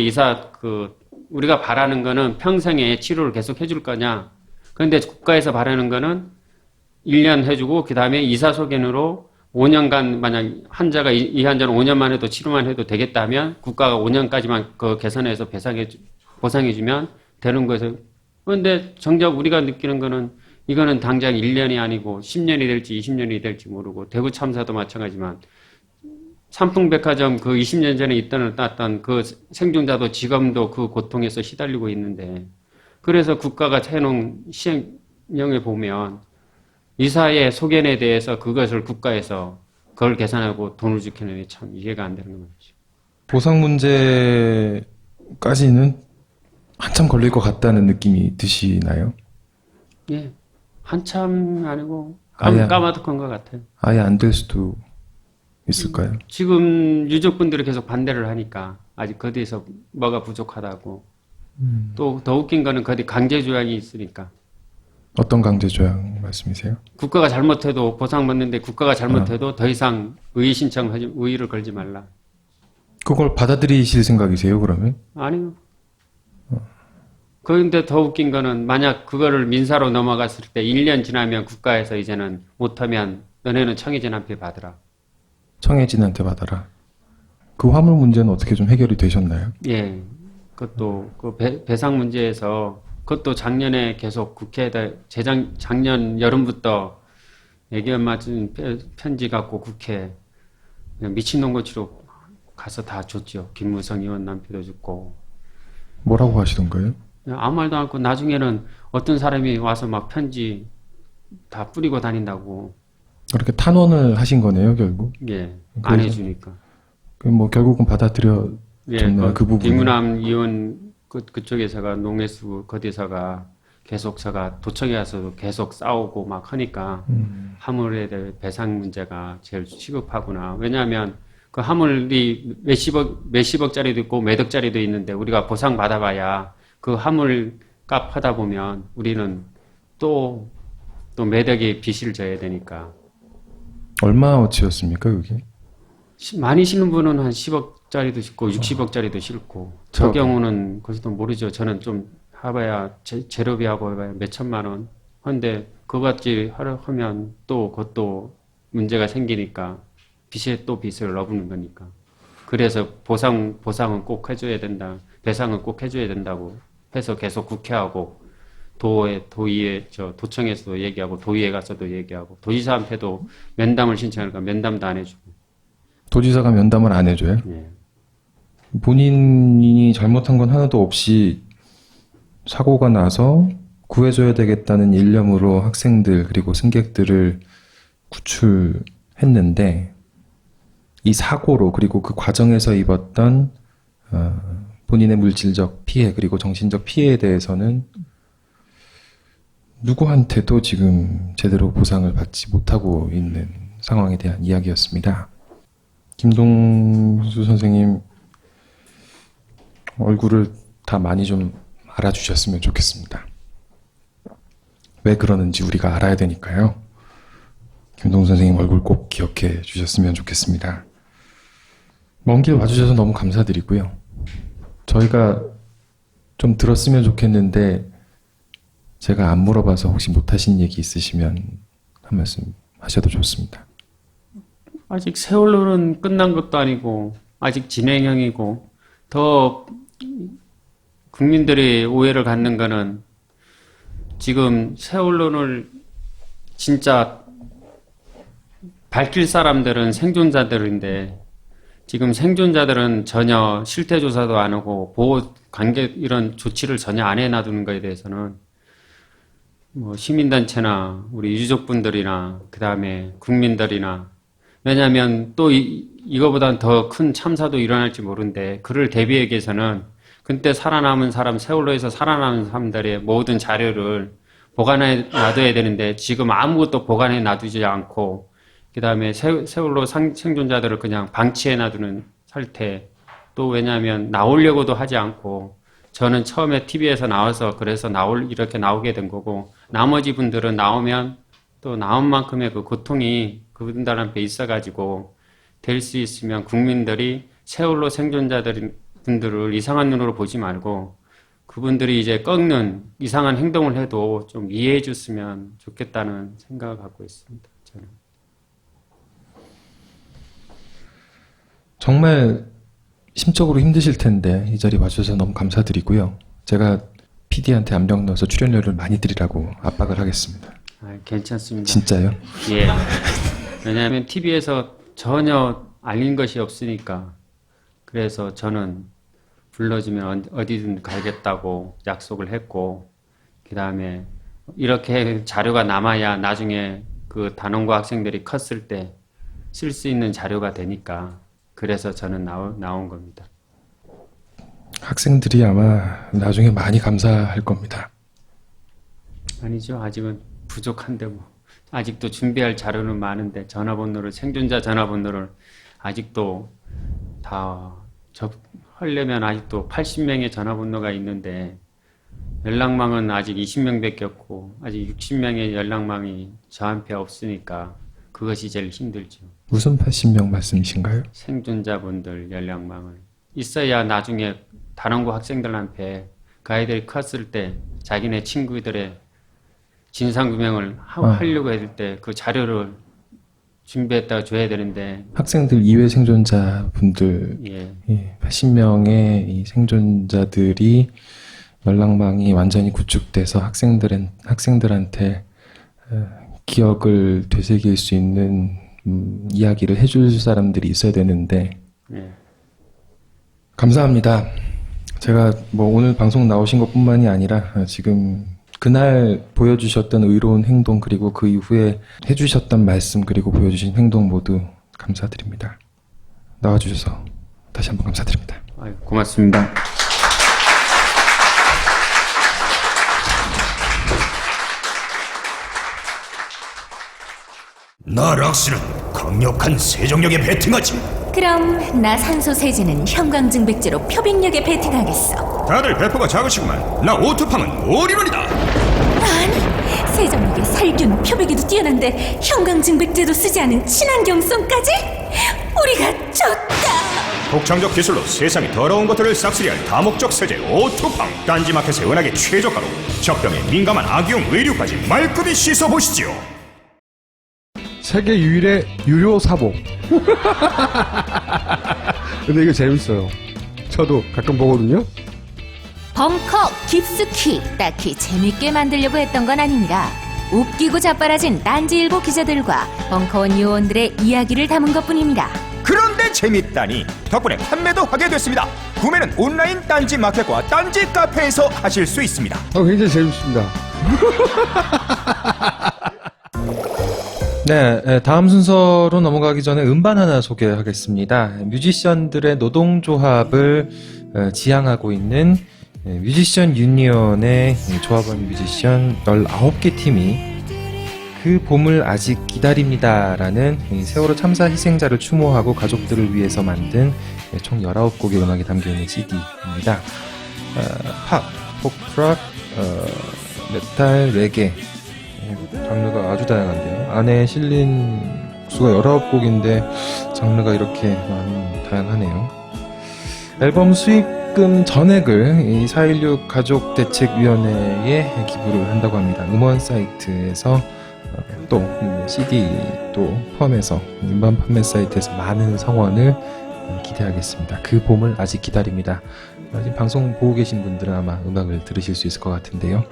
우리가 바라는 거는 평생에 치료를 계속 해줄 거냐. 그런데 국가에서 바라는 거는 1년 해주고 그 다음에 이사소견으로 5년간 만약 환자가 이 환자는 5년만 해도 치료만 해도 되겠다 하면 국가가 5년까지만 그 개선해서 보상해주면 되는 거에서 그런데 정작 우리가 느끼는 거는 이거는 당장 1년이 아니고 10년이 될지 20년이 될지 모르고 대구 참사도 마찬가지지만 삼풍백화점 그 20년 전에 있던 땄던 그 생존자도 지금도 그 고통에서 시달리고 있는데 그래서 국가가 해놓은 시행령에 보면 이사의 소견에 대해서 그것을 국가에서 그걸 계산하고 돈을 지키는 게 참 이해가 안 되는 거죠. 보상 문제까지는 한참 걸릴 것 같다는 느낌이 드시나요? 예, 한참 아니고 아예- 까마득한 것 같아요. 아예 안 될 수도 있을까요? 지금 유족분들이 계속 반대를 하니까 아직 거기에서 뭐가 부족하다고. 또 더 웃긴 거는 거기 강제 조약이 있으니까 어떤 강제조약 말씀이세요? 국가가 잘못해도 보상 받는데 국가가 잘못해도 더 이상 의의 신청하지 의의를 걸지 말라. 그걸 받아들이실 생각이세요, 그러면? 아니요. 그런데 더 웃긴 거는 만약 그거를 민사로 넘어갔을 때 1년 지나면 국가에서 이제는 못하면 너네는 청해진한테 받으라. 청해진한테 받아라. 그 화물 문제는 어떻게 좀 해결이 되셨나요? 예. 그것도 그 배상 문제에서 그것도 작년에 계속 국회에다 작년 여름부터 애견 맞은 편지 갖고 국회 그냥 미친놈같이로 가서 다 줬죠. 김무성 의원 남편도 줬고. 뭐라고 하시던가요? 아무 말도 않고 나중에는 어떤 사람이 와서 막 편지 다 뿌리고 다닌다고. 그렇게 탄원을 하신 거네요, 결국. 예. 안 그래서- 해주니까. 뭐 결국은 받아들여졌나요, 예. 그 부분? 김은남 의원 그쪽에서가 농해수 거기서가 계속서가 도청에 가서도 계속 싸우고 막 하니까 화물에 대해 배상 문제가 제일 시급하구나. 왜냐하면 그 화물이 몇십억짜리도 있고 몇 억짜리도 있는데 우리가 보상 받아봐야 그 화물 값 하다 보면 우리는 또 몇 억의 빚을 져야 되니까. 얼마어치였습니까, 그게? 많이 실는 분은 한 10억짜리도 실고 60억짜리도 실고 저 경우는 그것도 모르죠. 저는 좀 해봐야 재료비하고 해봐야 몇 천만 원. 근데 그것같이 하면 또 그것도 문제가 생기니까 빚에 또 빚을 넣는 거니까. 그래서 보상은 꼭 해줘야 된다. 배상은 꼭 해줘야 된다고 해서 계속 국회하고 도청에서도 얘기하고 도의회 가서도 얘기하고 도지사한테도 면담을 신청하니까 면담도 안 해주고. 도지사가 면담을 안 해줘요? 예. 본인이 잘못한 건 하나도 없이 사고가 나서 구해줘야 되겠다는 일념으로 학생들 그리고 승객들을 구출했는데 이 사고로 그리고 그 과정에서 입었던 본인의 물질적 피해 그리고 정신적 피해에 대해서는 누구한테도 지금 제대로 보상을 받지 못하고 있는 상황에 대한 이야기였습니다. 김동수 선생님 얼굴을 다 많이 좀 알아주셨으면 좋겠습니다. 왜 그러는지 우리가 알아야 되니까요. 김동수 선생님 얼굴 꼭 기억해 주셨으면 좋겠습니다. 먼 길 와주셔서 너무 감사드리고요. 저희가 좀 들었으면 좋겠는데 제가 안 물어봐서 혹시 못하신 얘기 있으시면 한 말씀 하셔도 좋습니다. 아직 세월호는 끝난 것도 아니고 아직 진행형이고 더 국민들이 오해를 갖는 거는 지금 세월호를 진짜 밝힐 사람들은 생존자들인데 지금 생존자들은 전혀 실태조사도 안 하고 보호 관계 이런 조치를 전혀 안 해놔두는 것에 대해서는 뭐 시민단체나 우리 유족분들이나 그 다음에 국민들이나 왜냐하면 또 이거보다는 더 큰 참사도 일어날지 모르는데 그를 대비하기 위해서는 그때 살아남은 사람 세월호에서 살아남은 사람들의 모든 자료를 보관해 놔둬야 되는데 지금 아무것도 보관해 놔두지 않고 그 다음에 세월호 생존자들을 그냥 방치해 놔두는 상태. 또 왜냐하면 나오려고도 하지 않고 저는 처음에 TV에서 나와서 그래서 이렇게 나오게 된 거고 나머지 분들은 나오면 또 나온 만큼의 그 고통이 그분들한테 있어가지고 될 수 있으면 국민들이 세월호 생존자분들을 이상한 눈으로 보지 말고 그분들이 이제 꺾는 이상한 행동을 해도 좀 이해해 줬으면 좋겠다는 생각을 갖고 있습니다. 저는. 정말 심적으로 힘드실 텐데 이 자리 와주셔서 너무 감사드리고요. 제가 PD한테 안병 넣어서 출연료를 많이 드리라고 압박을 하겠습니다. 괜찮습니다. 진짜요? 예. 왜냐하면 TV에서 전혀 알린 것이 없으니까. 그래서 저는 불러주면 어디든 가겠다고 약속을 했고, 그 다음에 이렇게 자료가 남아야 나중에 그 단원고 학생들이 컸을 때 쓸 수 있는 자료가 되니까. 그래서 저는 나온 겁니다. 학생들이 아마 나중에 많이 감사할 겁니다. 아니죠. 아직은 부족한데 뭐. 아직도 준비할 자료는 많은데 생존자 전화번호를 아직도 다 하려면 아직도 80명의 전화번호가 있는데 연락망은 아직 20명밖에 없고 아직 60명의 연락망이 저한테 없으니까 그것이 제일 힘들죠. 무슨 80명 말씀이신가요? 생존자분들 연락망을 있어야 나중에 단원고 학생들한테 그 아이들이 컸을 때 자기네 친구들의 진상규명을 하려고 할 때 그 자료를 준비했다가 줘야 되는데 학생들 이외 생존자분들 예. 80명의 이 생존자들이 연락망이 완전히 구축돼서 학생들한테 기억을 되새길 수 있는 이야기를 해줄 사람들이 있어야 되는데 예. 감사합니다. 제가 뭐 오늘 방송 나오신 것뿐만이 아니라 지금 그날 보여주셨던 의로운 행동 그리고 그 이후에 해주셨던 말씀 그리고 보여주신 행동 모두 감사드립니다. 나와주셔서 다시 한번 감사드립니다. 고맙습니다. 나 락스는 강력한 세정력에 배팅하지. 그럼 나 산소세제는 형광증백제로 표백력에 베팅하겠어. 다들 배포가 작으시구만. 나 오투팜은 올인원이다. 아니, 세정력에 살균, 표백에도 뛰어난데 형광증백제도 쓰지 않은 친환경성까지? 우리가 졌다. 독창적 기술로 세상의 더러운 것들을 싹쓸이할 다목적 세제 오투팜. 딴지마켓의 은하계 최저가로 적병에 민감한 악용 의류까지 말끔히 씻어보시지요. 세계 유일의 유료 사복. 근데 이거 재밌어요. 저도 가끔 보거든요. 벙커 깊숙이 딱히 재밌게 만들려고 했던 건 아닙니다. 웃기고 자빠라진 딴지일보 기자들과 벙커원 요원들의 이야기를 담은 것뿐입니다. 그런데 재밌다니 덕분에 판매도 하게 됐습니다. 구매는 온라인 딴지 마켓과 딴지 카페에서 하실 수 있습니다. 굉장히 재밌습니다. 네, 다음 순서로 넘어가기 전에 음반 하나 소개하겠습니다. 뮤지션들의 노동조합을 지향하고 있는 뮤지션 유니언의 조합원 뮤지션 19개 팀이 그 봄을 아직 기다립니다라는 세월호 참사 희생자를 추모하고 가족들을 위해서 만든 총 19곡의 음악이 담겨있는 CD입니다. 팝, 포크락, 메탈, 레게 장르가 아주 다양한데요. 안에 실린 수가 19곡인데 장르가 이렇게 많이 다양하네요. 앨범 수익금 전액을 4.16 가족대책위원회에 기부를 한다고 합니다. 음원 사이트에서 또 CD도 포함해서 음반 판매 사이트에서 많은 성원을 기대하겠습니다. 그 봄을 아직 기다립니다. 지금 방송 보고 계신 분들은 아마 음악을 들으실 수 있을 것 같은데요.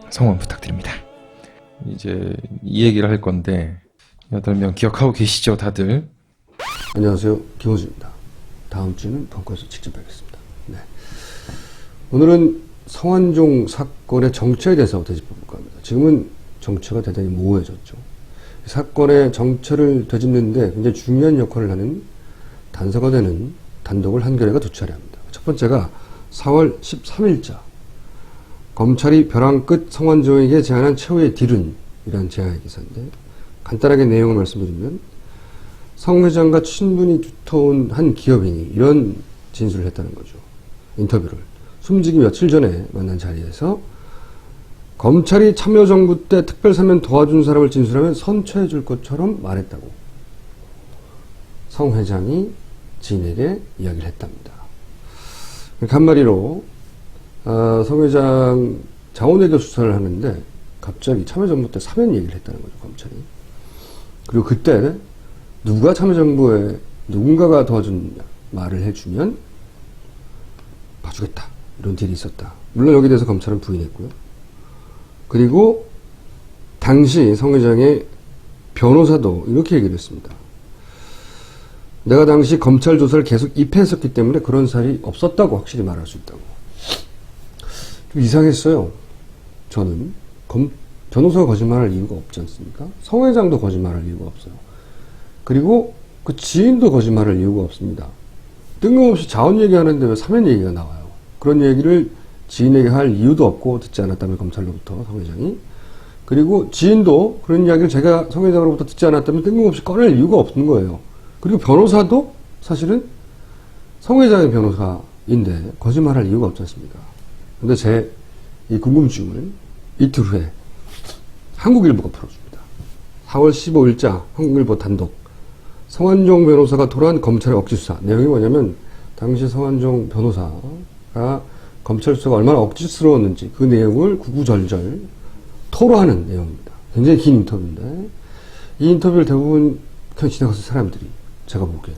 성원 부탁드립니다. 이제 이 얘기를 할 건데 8명 기억하고 계시죠 다들? 안녕하세요, 김호준입니다. 다음 주는 벙커에서 직접 뵙겠습니다. 네. 오늘은 성완종 사건의 정체에 대해서 되짚어볼까 합니다. 지금은 정체가 대단히 모호해졌죠. 사건의 정체를 되짚는데 굉장히 중요한 역할을 하는 단서가 되는 단독을 한겨레가 두 차례 합니다. 첫 번째가 4월 13일자 검찰이 벼랑 끝 성완종에게 제안한 최후의 딜은 이라는 제안의 기사인데 간단하게 내용을 말씀드리면 성 회장과 친분이 두터운 한 기업인이 이런 진술을 했다는 거죠. 인터뷰를 숨지기 며칠 전에 만난 자리에서 검찰이 참여정부 때 특별사면 도와준 사람을 진술하면 선처해 줄 것처럼 말했다고 성 회장이 지인에게 이야기를 했답니다. 한마디로 성 회장 자원외교 수사를 하는데 갑자기 참여정부 때 사면 얘기를 했다는 거죠, 검찰이. 그리고 그때 누가 참여정부에 누군가가 도와준 말을 해주면 봐주겠다 이런 딜이 있었다 물론 여기에 대해서 검찰은 부인했고요. 그리고 당시 성 회장의 변호사도 이렇게 얘기를 했습니다. 내가 당시 검찰 조사를 계속 입회했었기 때문에 그런 사실이 없었다고 확실히 말할 수 있다고. 좀 이상했어요. 저는 변호사가 거짓말할 이유가 없지 않습니까? 성 회장도 거짓말할 이유가 없어요. 그리고 그 지인도 거짓말할 이유가 없습니다. 뜬금없이 자원 얘기하는데 왜 사면 얘기가 나와요? 그런 얘기를 지인에게 할 이유도 없고 듣지 않았다면 검찰로부터 성 회장이. 그리고 지인도 그런 이야기를 제가 성 회장으로부터 듣지 않았다면 뜬금없이 꺼낼 이유가 없는 거예요. 그리고 변호사도 사실은 성 회장의 변호사인데 거짓말할 이유가 없지 않습니까? 근데 제 이 궁금증을 이틀 후에 한국일보가 풀어줍니다. 4월 15일자 한국일보 단독. 성완종 변호사가 토로한 검찰의 억지 수사. 내용이 뭐냐면 당시 성완종 변호사가 검찰 수사가 얼마나 억지스러웠는지 그 내용을 구구절절 토로하는 내용입니다. 굉장히 긴 인터뷰인데 이 인터뷰를 대부분 그냥 지나갔을 사람들이 제가 보기엔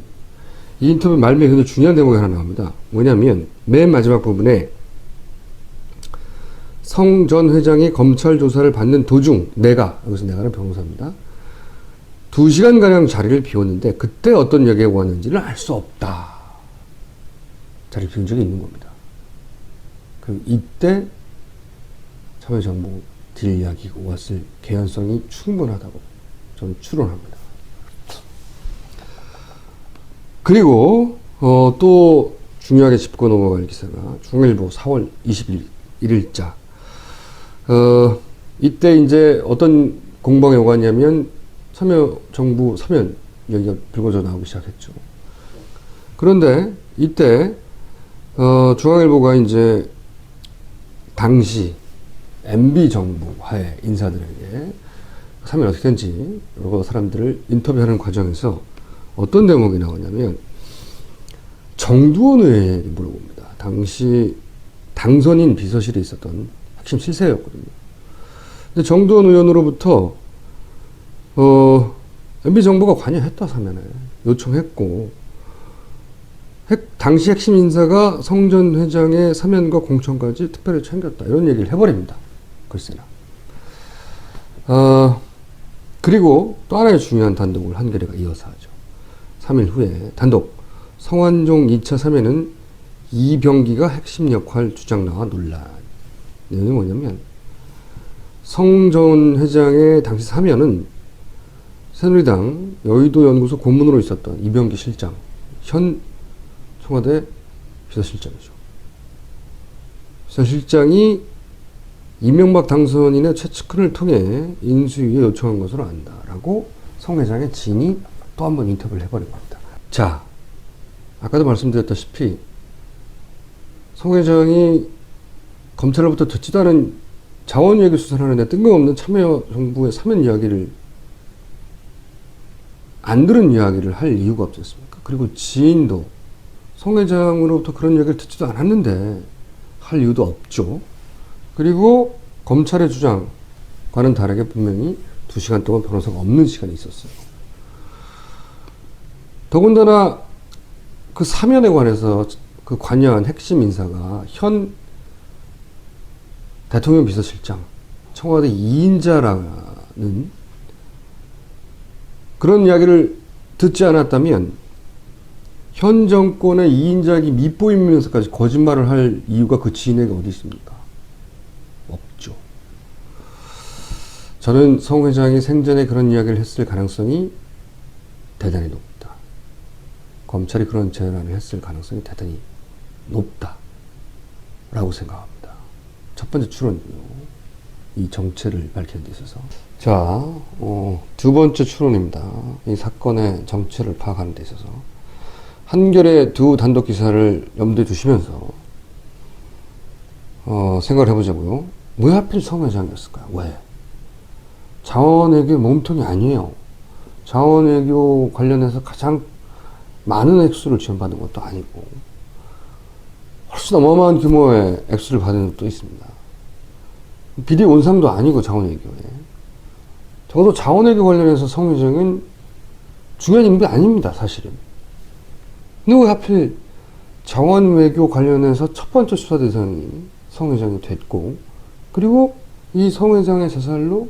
이 인터뷰 말미에 굉장히 중요한 대목이 하나 나옵니다. 뭐냐면 맨 마지막 부분에 성 전 회장이 검찰 조사를 받는 도중 여기서 내가는 변호사입니다. 2시간가량 자리를 비웠는데 그때 어떤 이야기가 왔는지를 알 수 없다. 자리를 비운 적이 있는 겁니다. 그럼 이때 참여정부 딜 이야기가 왔을 개연성이 충분하다고 저는 추론합니다. 그리고 또 중요하게 짚고 넘어갈 기사가 중일보 4월 21일자. 이때 이제 어떤 공방이 오갔냐면 참여정부 사면 얘기가 불거져 나오기 시작했죠. 그런데 이때 중앙일보가 이제 당시 MB 정부 하에 인사들에게 사면 어떻게 된지 여러 사람들을 인터뷰하는 과정에서 어떤 대목이 나오냐면 정두원 의원에게 물어봅니다. 당시 당선인 비서실에 있었던 핵심 실세였거든요. 근데 정두원 의원으로부터 MB 정부가 관여했다 사면에 요청했고 당시 핵심 인사가 성 전 회장의 사면과 공천까지 특별히 챙겼다 이런 얘기를 해버립니다. 글쎄나. 그리고 또 하나의 중요한 단독을 한겨레가 이어서 하죠. 3일 후에 단독 성완종 2차 사면은 이병기가 핵심 역할 주장 나와 논란. 내용이 뭐냐면 성 전 회장의 당시 사면은 새누리당 여의도 연구소 고문으로 있었던 이병기 실장, 현 청와대 비서실장이죠. 비서실장이 이명박 당선인의 최측근을 통해 인수위에 요청한 것으로 안다라고 성 회장의 지인이 또 한 번 인터뷰를 해버린 겁니다. 자, 아까도 말씀드렸다시피 성 회장이 검찰로부터 듣지도 않은 자원외교 수사를 하는데 뜬금없는 참여정부의 사면 이야기를 안 들은 이야기를 할 이유가 없지 않습니까? 그리고 지인도 성 회장으로부터 그런 이야기를 듣지도 않았는데 할 이유도 없죠. 그리고 검찰의 주장과는 다르게 분명히 2시간 동안 변호사가 없는 시간이 있었어요. 더군다나 그 사면에 관해서 그 관여한 핵심 인사가 현 대통령 비서실장, 청와대 2인자라는 그런 이야기를 듣지 않았다면 현 정권의 2인자기 밑보이면서까지 거짓말을 할 이유가 그 지인에게 어디 있습니까? 없죠. 저는 성 회장이 생전에 그런 이야기를 했을 가능성이 대단히 높다. 검찰이 그런 제안을 했을 가능성이 대단히 높다라고 생각합니다. 첫 번째 추론이고요. 이 정체를 밝히는 데 있어서. 자, 두 번째 추론입니다. 이 사건의 정체를 파악하는 데 있어서. 한겨레 두 단독 기사를 염두에 두시면서 생각을 해보자고요. 왜 하필 성 회장이었을까요? 왜? 자원외교 몸통이 아니에요. 자원외교 관련해서 가장 많은 액수를 지원받은 것도 아니고 훨씬 어마어마한 규모의 액수를 받은 것도 있습니다. 비리 온상도 아니고 자원외교에. 적어도 자원외교 관련해서 성 회장은 중요한 인물이 아닙니다, 사실은. 근데 왜 하필 자원외교 관련해서 첫 번째 수사 대상이 성 회장이 됐고, 그리고 이 성 회장의 자살로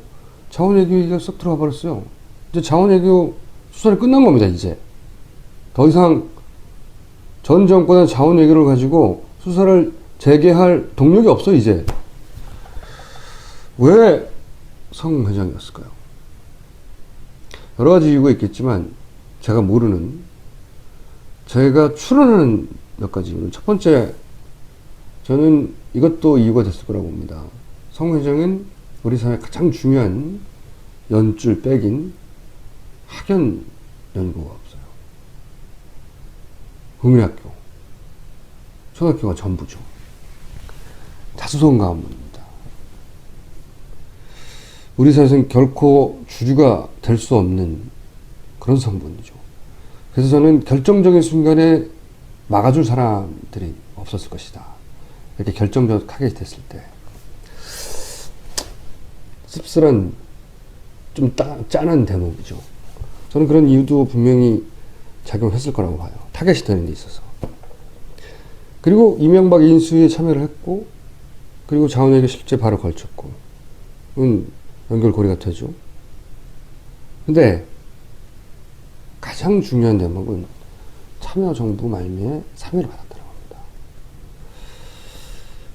자원외교 얘기가 쏙 들어가 버렸어요. 이제 자원외교 수사를 끝난 겁니다, 이제. 더 이상 전 정권의 자원외교를 가지고 수사를 재개할 동력이 없어, 이제. 왜 성 회장이었을까요? 여러 가지 이유가 있겠지만, 제가 모르는, 제가 추론하는 몇 가지 이유. 첫 번째, 저는 이것도 이유가 됐을 거라고 봅니다. 성 회장은 우리 사회 가장 중요한 연줄 백인 학연 연구가 없어요. 국민학교, 초등학교가 전부죠. 다수성 가문입니다. 우리 사회에서는 결코 주류가 될 수 없는 그런 성분이죠. 그래서 저는 결정적인 순간에 막아줄 사람들이 없었을 것이다. 이렇게 결정적하게 됐을 때. 씁쓸한, 좀 짠한 대목이죠. 저는 그런 이유도 분명히 작용했을 거라고 봐요. 타겟이 되는 데 있어서. 그리고 이명박 인수위에 참여를 했고, 그리고 자원외교 실제 바로 걸쳤고, 연결고리가 되죠. 근데 가장 중요한 대목은 참여정부 말미에 3위를 받았다는 겁니다.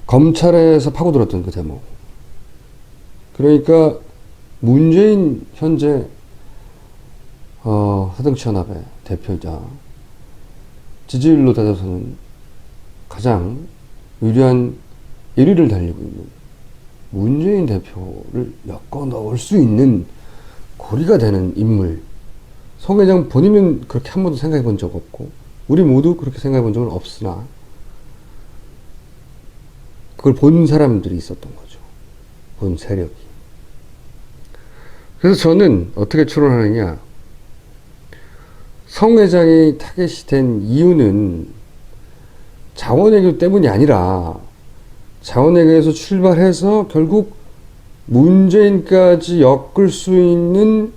검찰에서 파고들었던 그 대목. 그러니까 문재인 현재 새정치연합의 대표이자 지지율로 따져서는 가장 유리한 1위를 달리고 있는 문재인 대표를 엮어 넣을 수 있는 고리가 되는 인물. 성 회장 본인은 그렇게 한 번도 생각해 본 적 없고, 우리 모두 그렇게 생각해 본 적은 없으나, 그걸 본 사람들이 있었던 거죠. 본 세력이. 그래서 저는 어떻게 추론하느냐. 성 회장이 타겟이 된 이유는 자원외교 때문이 아니라, 자원외교에서 출발해서 결국 문재인까지 엮을 수 있는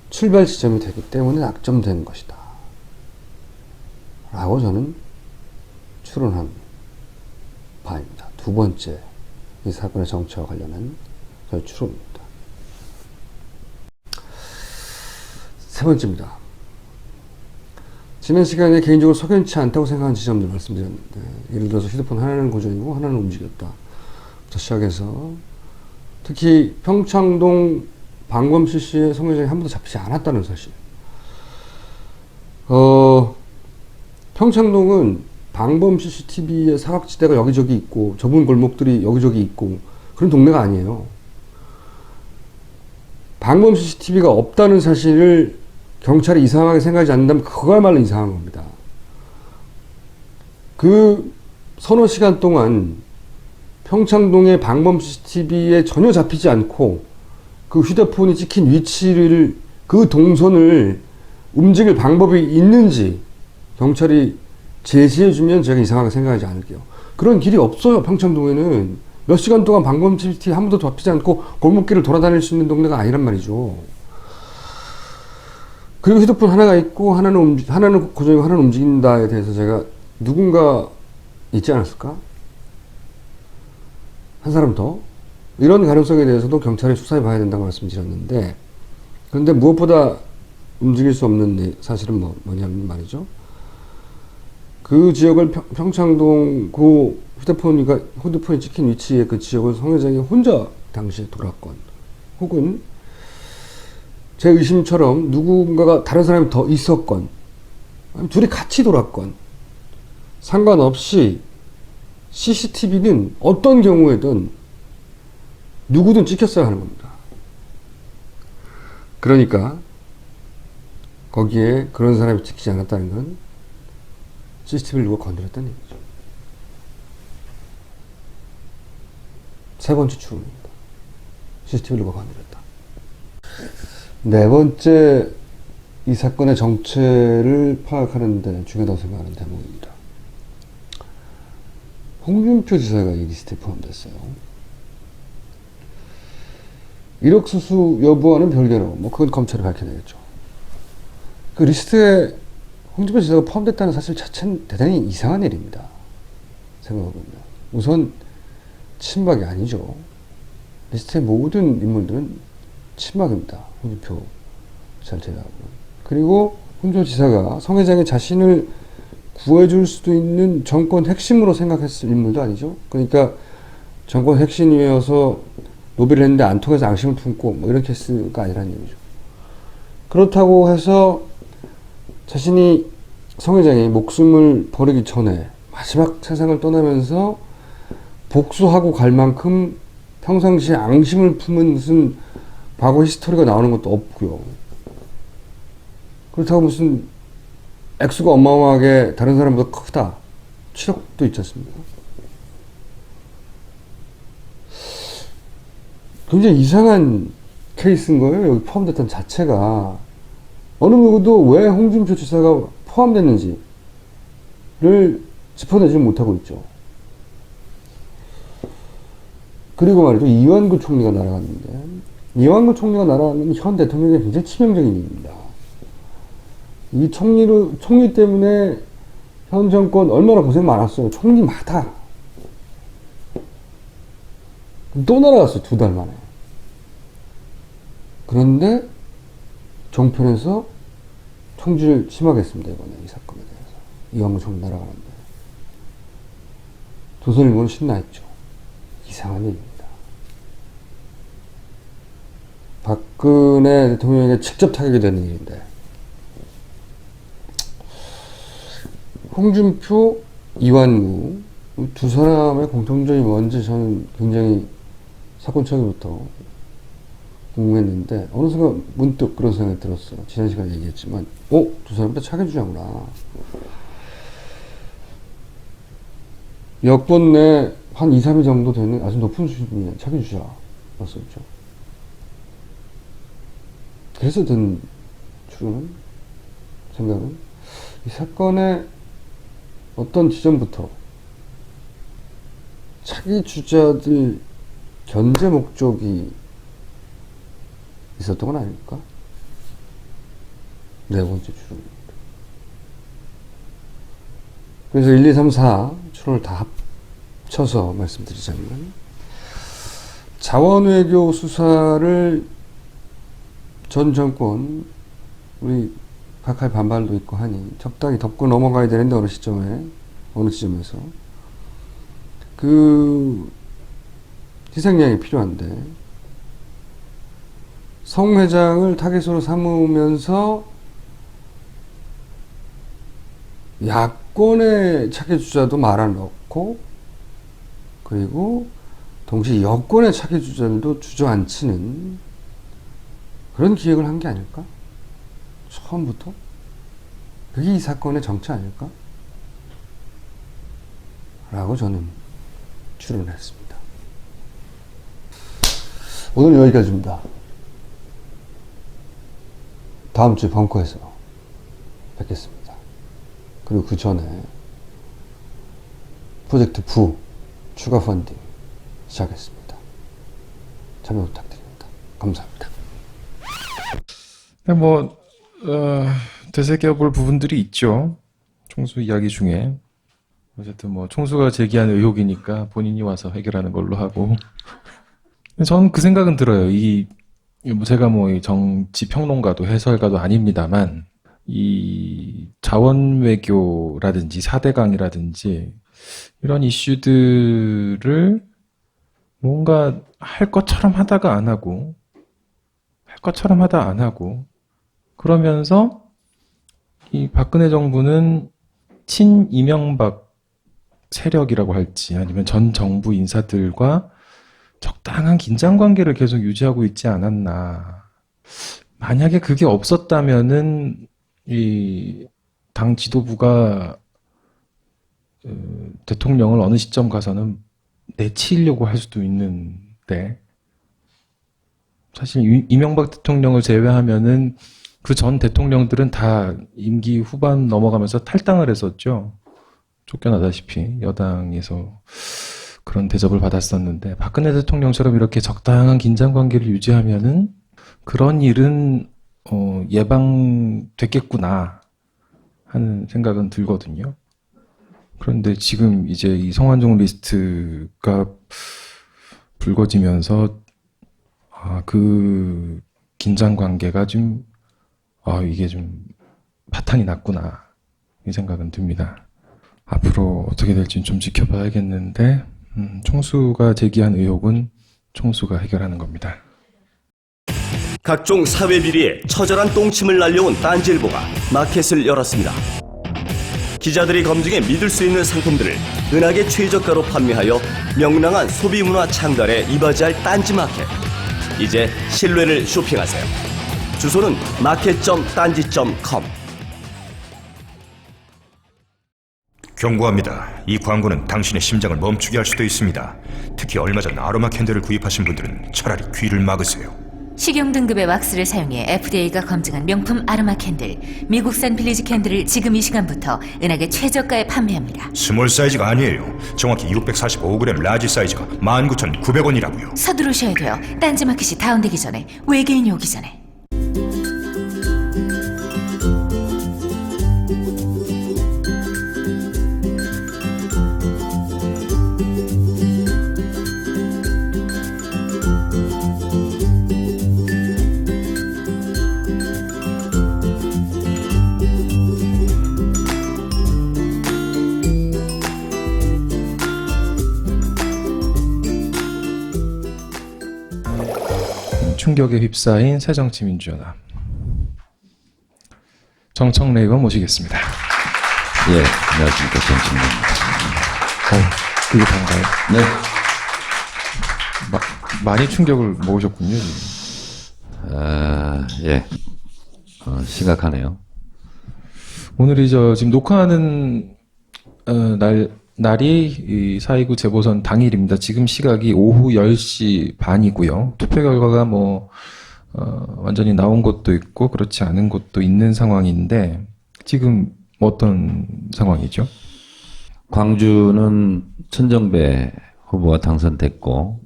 출발 지점이 되기 때문에 낙점된 것이다. 라고 저는 추론한 바입니다. 두 번째, 이 사건의 정체와 관련한 저의 추론입니다. 세 번째입니다. 지난 시간에 개인적으로 석연치 않다고 생각하는 지점들 말씀드렸는데, 예를 들어서 휴대폰 하나는 고정이고 하나는 움직였다 부터 시작해서, 특히 평창동 방범실 씨의 성 회장이 한 번도 잡히지 않았다는 사실. 평창동은 방범 CCTV의 사각지대가 여기저기 있고 좁은 골목들이 여기저기 있고 그런 동네가 아니에요. 방범 CCTV가 없다는 사실을 경찰이 이상하게 생각하지 않는다면 그거야말로 이상한 겁니다. 그 서너 시간 동안 평창동의 방범 CCTV에 전혀 잡히지 않고 그 휴대폰이 찍힌 위치를, 그 동선을 움직일 방법이 있는지 경찰이 제시해주면 제가 이상하게 생각하지 않을게요. 그런 길이 없어요. 평창동에는 몇 시간 동안 방범 CCTV 한 번도 잡히지 않고 골목길을 돌아다닐 수 있는 동네가 아니란 말이죠. 그리고 휴대폰 하나가 있고 하나는 고정이고 하나는 움직인다에 대해서 제가 누군가 있지 않았을까? 한 사람 더? 이런 가능성에 대해서도 경찰이 수사해 봐야 된다고 말씀드렸는데, 그런데 무엇보다 움직일 수 없는 사실은 뭐냐면 말이죠. 그 지역을 평창동 그 휴대폰이 찍힌 위치의 그 지역을 성 회장이 혼자 당시에 돌았건, 혹은 제 의심처럼 누군가가 다른 사람이 더 있었건, 둘이 같이 돌았건, 상관없이 CCTV는 어떤 경우에든 누구든 찍혔어야 하는 겁니다. 그러니까 거기에 그런 사람이 찍히지 않았다는 건 CCTV를 누가 건드렸다는 얘기죠. 세 번째 추론입니다. CCTV를 누가 건드렸다. 네 번째, 이 사건의 정체를 파악하는 데 중요하다고 생각하는 대목입니다. 홍준표 지사가 이 리스트에 포함됐어요. 1억 수수 여부와는 별개로, 그건 검찰이 밝혀내겠죠. 그 리스트에 홍준표 지사가 포함됐다는 사실 자체는 대단히 이상한 일입니다. 생각해보면. 우선 친박이 아니죠. 리스트의 모든 인물들은 친박입니다. 홍준표 지사를 제외하고. 그리고 홍준표 지사가 성 회장이 자신을 구해줄 수도 있는 정권 핵심으로 생각했을 인물도 아니죠. 그러니까 정권 핵심이어서 로비를 했는데 안 통해서 앙심을 품고 뭐 이런 케이스가 아니라는 얘기죠. 그렇다고 해서 자신이 성 회장이 목숨을 버리기 전에 마지막 세상을 떠나면서 복수하고 갈 만큼 평상시에 앙심을 품은 무슨 과거 히스토리가 나오는 것도 없고요. 그렇다고 무슨 액수가 어마어마하게 다른 사람보다 크다. 7억도 있지 않습니까? 굉장히 이상한 케이스인 거예요. 여기 포함됐던 자체가. 어느 누구도 왜 홍준표 지사가 포함됐는지를 짚어내지 못하고 있죠. 그리고 말이죠. 이완구 총리가 날아갔는데, 이완구 총리가 날아가는 현 대통령에게 굉장히 치명적인 일입니다. 이 총리 때문에 현 정권 얼마나 고생 많았어요. 총리마다. 또 날아갔어요. 2달 만에. 그런데 종편에서 총질을 심하게 했습니다. 이번에 이 사건에 대해서. 이완구 총리 날아가는데. 조선일보는 신나했죠. 이상한 일입니다. 박근혜 대통령에게 직접 타격이 되는 일인데, 홍준표, 이완구 두 사람의 공통점이 뭔지 저는 굉장히 사건 초기부터 궁금했는데 어느 순간 문득 그런 생각이 들었어요. 지난 시간에 얘기했지만 두 사람 다 차기주자구나. 여권 내 한 2, 3위 정도 되는 아주 높은 수준의 차기주자였었죠. 그래서 든 추론은, 생각은 이 사건의 어떤 지점부터 차기주자들 견제 목적이 있었던 건 아닐까? 네 번째 추론입니다. 그래서 1, 2, 3, 4 추론을 다 합쳐서 말씀드리자면, 자원외교 수사를 전 정권, 우리 각하의 반발도 있고 하니 적당히 덮고 넘어가야 되는데 어느 지점에서 그 희생양이 필요한데, 성 회장을 타겟으로 삼으면서 야권의 차기주자도 말아넣고, 그리고 동시에 여권의 차기주자들도 주저앉히는 그런 기획을 한 게 아닐까? 처음부터? 그게 이 사건의 정체 아닐까? 라고 저는 추론을 했습니다. 오늘 여기까지입니다. 다음 주에 벙커에서 뵙겠습니다. 그리고 그 전에 프로젝트 부 추가 펀딩 시작했습니다. 참여 부탁드립니다. 감사합니다. 되새겨볼 부분들이 있죠. 총수 이야기 중에. 어쨌든 총수가 제기한 의혹이니까 본인이 와서 해결하는 걸로 하고. 저는 그 생각은 들어요. 제가 이 정치 평론가도 해설가도 아닙니다만, 이 자원 외교라든지 4대강이라든지 이런 이슈들을 뭔가 할 것처럼 하다가 안 하고, 그러면서 이 박근혜 정부는 친 이명박 세력이라고 할지 아니면 전 정부 인사들과 적당한 긴장 관계를 계속 유지하고 있지 않았나. 만약에 그게 없었다면은 이 당 지도부가 대통령을 어느 시점 가서는 내치려고 할 수도 있는데, 사실 이명박 대통령을 제외하면은 그 전 대통령들은 다 임기 후반 넘어가면서 탈당을 했었죠. 쫓겨나다시피 여당에서 그런 대접을 받았었는데, 박근혜 대통령처럼 이렇게 적당한 긴장 관계를 유지하면은 그런 일은 예방됐겠구나 하는 생각은 들거든요. 그런데 지금 이제 이 성완종 리스트가 불거지면서 그 긴장 관계가 좀 이게 좀 파탄이 났구나 이 생각은 듭니다. 앞으로 어떻게 될지 좀 지켜봐야겠는데 총수가 제기한 의혹은 총수가 해결하는 겁니다. 각종 사회 비리에 처절한 똥침을 날려온 딴지일보가 마켓을 열었습니다. 기자들이 검증해 믿을 수 있는 상품들을 은하계 최저가로 판매하여 명랑한 소비문화 창달에 이바지할 딴지마켓. 이제 신뢰를 쇼핑하세요. 주소는 market.딴지.com. 경고합니다. 이 광고는 당신의 심장을 멈추게 할 수도 있습니다. 특히 얼마 전 아로마 캔들을 구입하신 분들은 차라리 귀를 막으세요. 식용 등급의 왁스를 사용해 FDA가 검증한 명품 아로마 캔들, 미국산 빌리지 캔들을 지금 이 시간부터 은하계 최저가에 판매합니다. 스몰 사이즈가 아니에요. 정확히 645g 라지 사이즈가 19,900원이라고요. 서두르셔야 돼요. 딴지마켓이 다운되기 전에, 외계인이 오기 전에. 충격에 휩싸인 새정치민주연합 정청래 의원 모시겠습니다. 예, 안녕하십니까, 정청래입니다. 그게 다인가요? 네. 많이 충격을 먹으셨군요, 지금. 예. 심각하네요. 오늘이 지금 녹화하는 날이 이 4.29 재보선 당일입니다. 지금 시각이 오후 10시 반이고요. 투표 결과가 완전히 나온 곳도 있고 그렇지 않은 곳도 있는 상황인데 지금 어떤 상황이죠? 광주는 천정배 후보가 당선됐고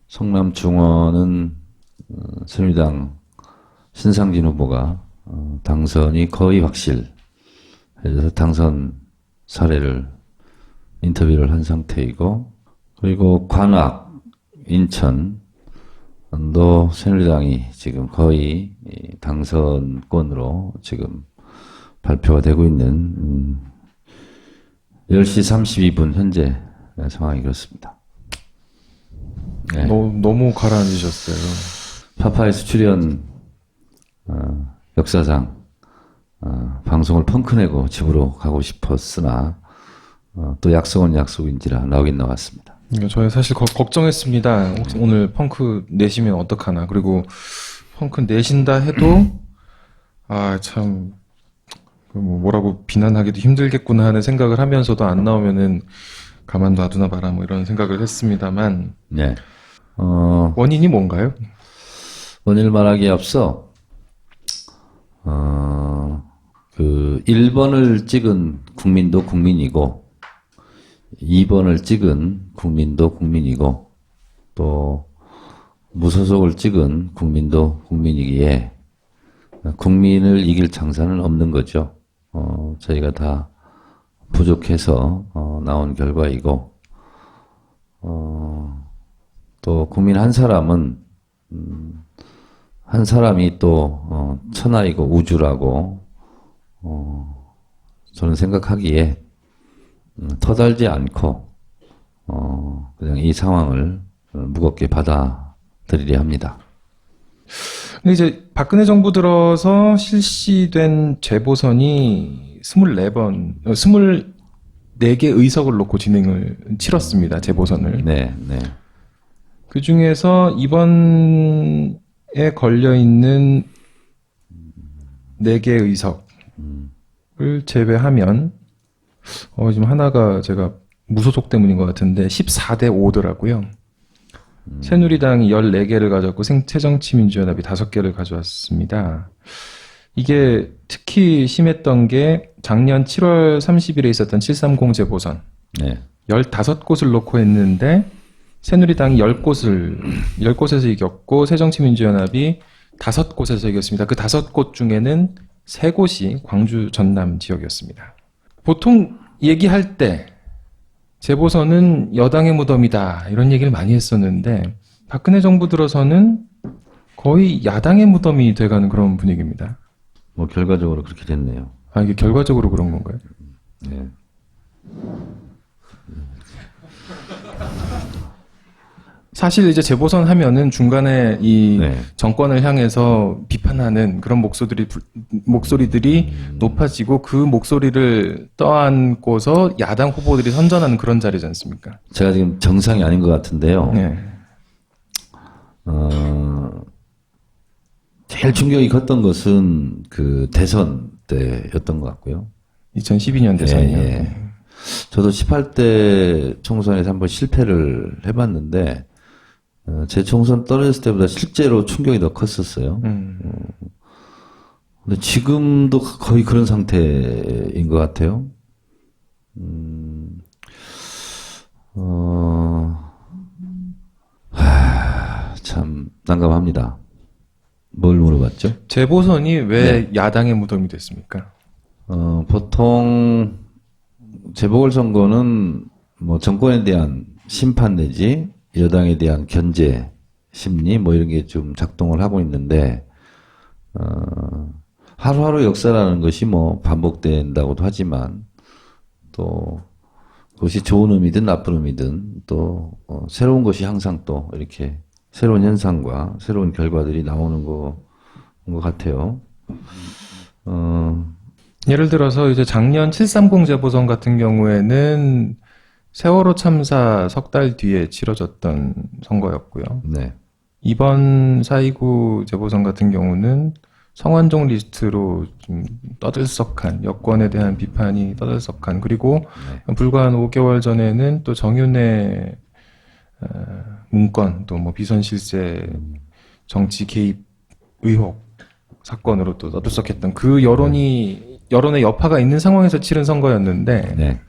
성남 중원은 새누리당 신상진 후보가 당선이 거의 확실해서 당선 사례를 인터뷰를 한 상태이고, 그리고 관악, 인천도 새누리당이 지금 거의 당선권으로 지금 발표가 되고 있는 10시 32분 현재 상황이 그렇습니다. 네. 너무 가라앉으셨어요. 파파이스 출연 역사상 방송을 펑크내고 집으로 가고 싶었으나 또 약속은 약속인지라 나오긴 나왔습니다. 저희 사실 걱정했습니다. 혹시 오늘 펑크 내시면 어떡하나. 그리고 펑크 내신다 해도 참 뭐라고 비난하기도 힘들겠구나 하는 생각을 하면서도 안 나오면은 가만 놔두나 봐라 이런 생각을 했습니다만 네. 원인이 뭔가요? 원인을 말하기에 앞서 1번을 찍은 국민도 국민이고 2번을 찍은 국민도 국민이고 또 무소속을 찍은 국민도 국민이기에 국민을 이길 장사는 없는 거죠. 저희가 다 부족해서 나온 결과이고 또 국민 한 사람은 한 사람이 또 천하이고 우주라고 저는 생각하기에 터달지 않고 그냥 이 상황을 무겁게 받아들이려 합니다. 근데 이제 박근혜 정부 들어서 실시된 재보선이 24개 의석을 놓고 진행을 치렀습니다. 재보선을. 네, 네. 그 중에서 이번에 걸려있는 4개 의석을 제외하면 지금 하나가 제가 무소속 때문인 것 같은데 14대 5더라고요. 새누리당이 14개를 가졌고 새정치민주연합이 5개를 가져왔습니다. 이게 특히 심했던 게 작년 7월 30일에 있었던 730 재보선. 네. 15곳을 놓고 했는데 새누리당이 10곳에서 이겼고 새정치민주연합이 5곳에서 이겼습니다. 그 5곳 중에는 3곳이 광주 전남 지역이었습니다. 보통 얘기할 때 재보선은 여당의 무덤이다 이런 얘기를 많이 했었는데 박근혜 정부 들어서는 거의 야당의 무덤이 돼가는 그런 분위기입니다. 뭐 결과적으로 그렇게 됐네요. 아, 이게 결과적으로 그런 건가요? 네. 사실 이제 재보선 하면은 중간에 이 네. 정권을 향해서 비판하는 그런 목소리들이 높아지고 그 목소리를 떠안고서 야당 후보들이 선전하는 그런 자리지 않습니까? 제가 지금 정상이 아닌 것 같은데요. 네. 제일 충격이 컸던 것은 그 대선 때였던 것 같고요. 2012년 대선이요. 예, 예. 저도 18대 총선에서 한번 실패를 해봤는데 제 총선 떨어졌을 때보다 실제로 충격이 더 컸었어요. 근데 지금도 거의 그런 상태인 것 같아요. 참 난감합니다. 뭘 물어봤죠? 재보선이 왜 네. 야당의 무덤이 됐습니까? 보통 재보궐선거는 뭐 정권에 대한 심판 내지 여당에 대한 견제 심리 뭐 이런 게 좀 작동을 하고 있는데 하루하루 역사라는 것이 뭐 반복된다고도 하지만 또 그것이 좋은 의미든 나쁜 의미든 또 새로운 것이 항상 또 이렇게 새로운 현상과 새로운 결과들이 나오는 것 같아요. 예를 들어서 이제 작년 730 재보선 같은 경우에는 세월호 참사 석 달 뒤에 치러졌던 선거였고요. 네. 이번 4.29 재보선 같은 경우는 성완종 리스트로 좀 떠들썩한 여권에 대한 비판이 떠들썩한 그리고 불과 한 5개월 전에는 또 정윤회 문건 또 뭐 비선 실세 정치 개입 의혹 사건으로 또 떠들썩했던 그 여론의 여파가 있는 상황에서 치른 선거였는데 네.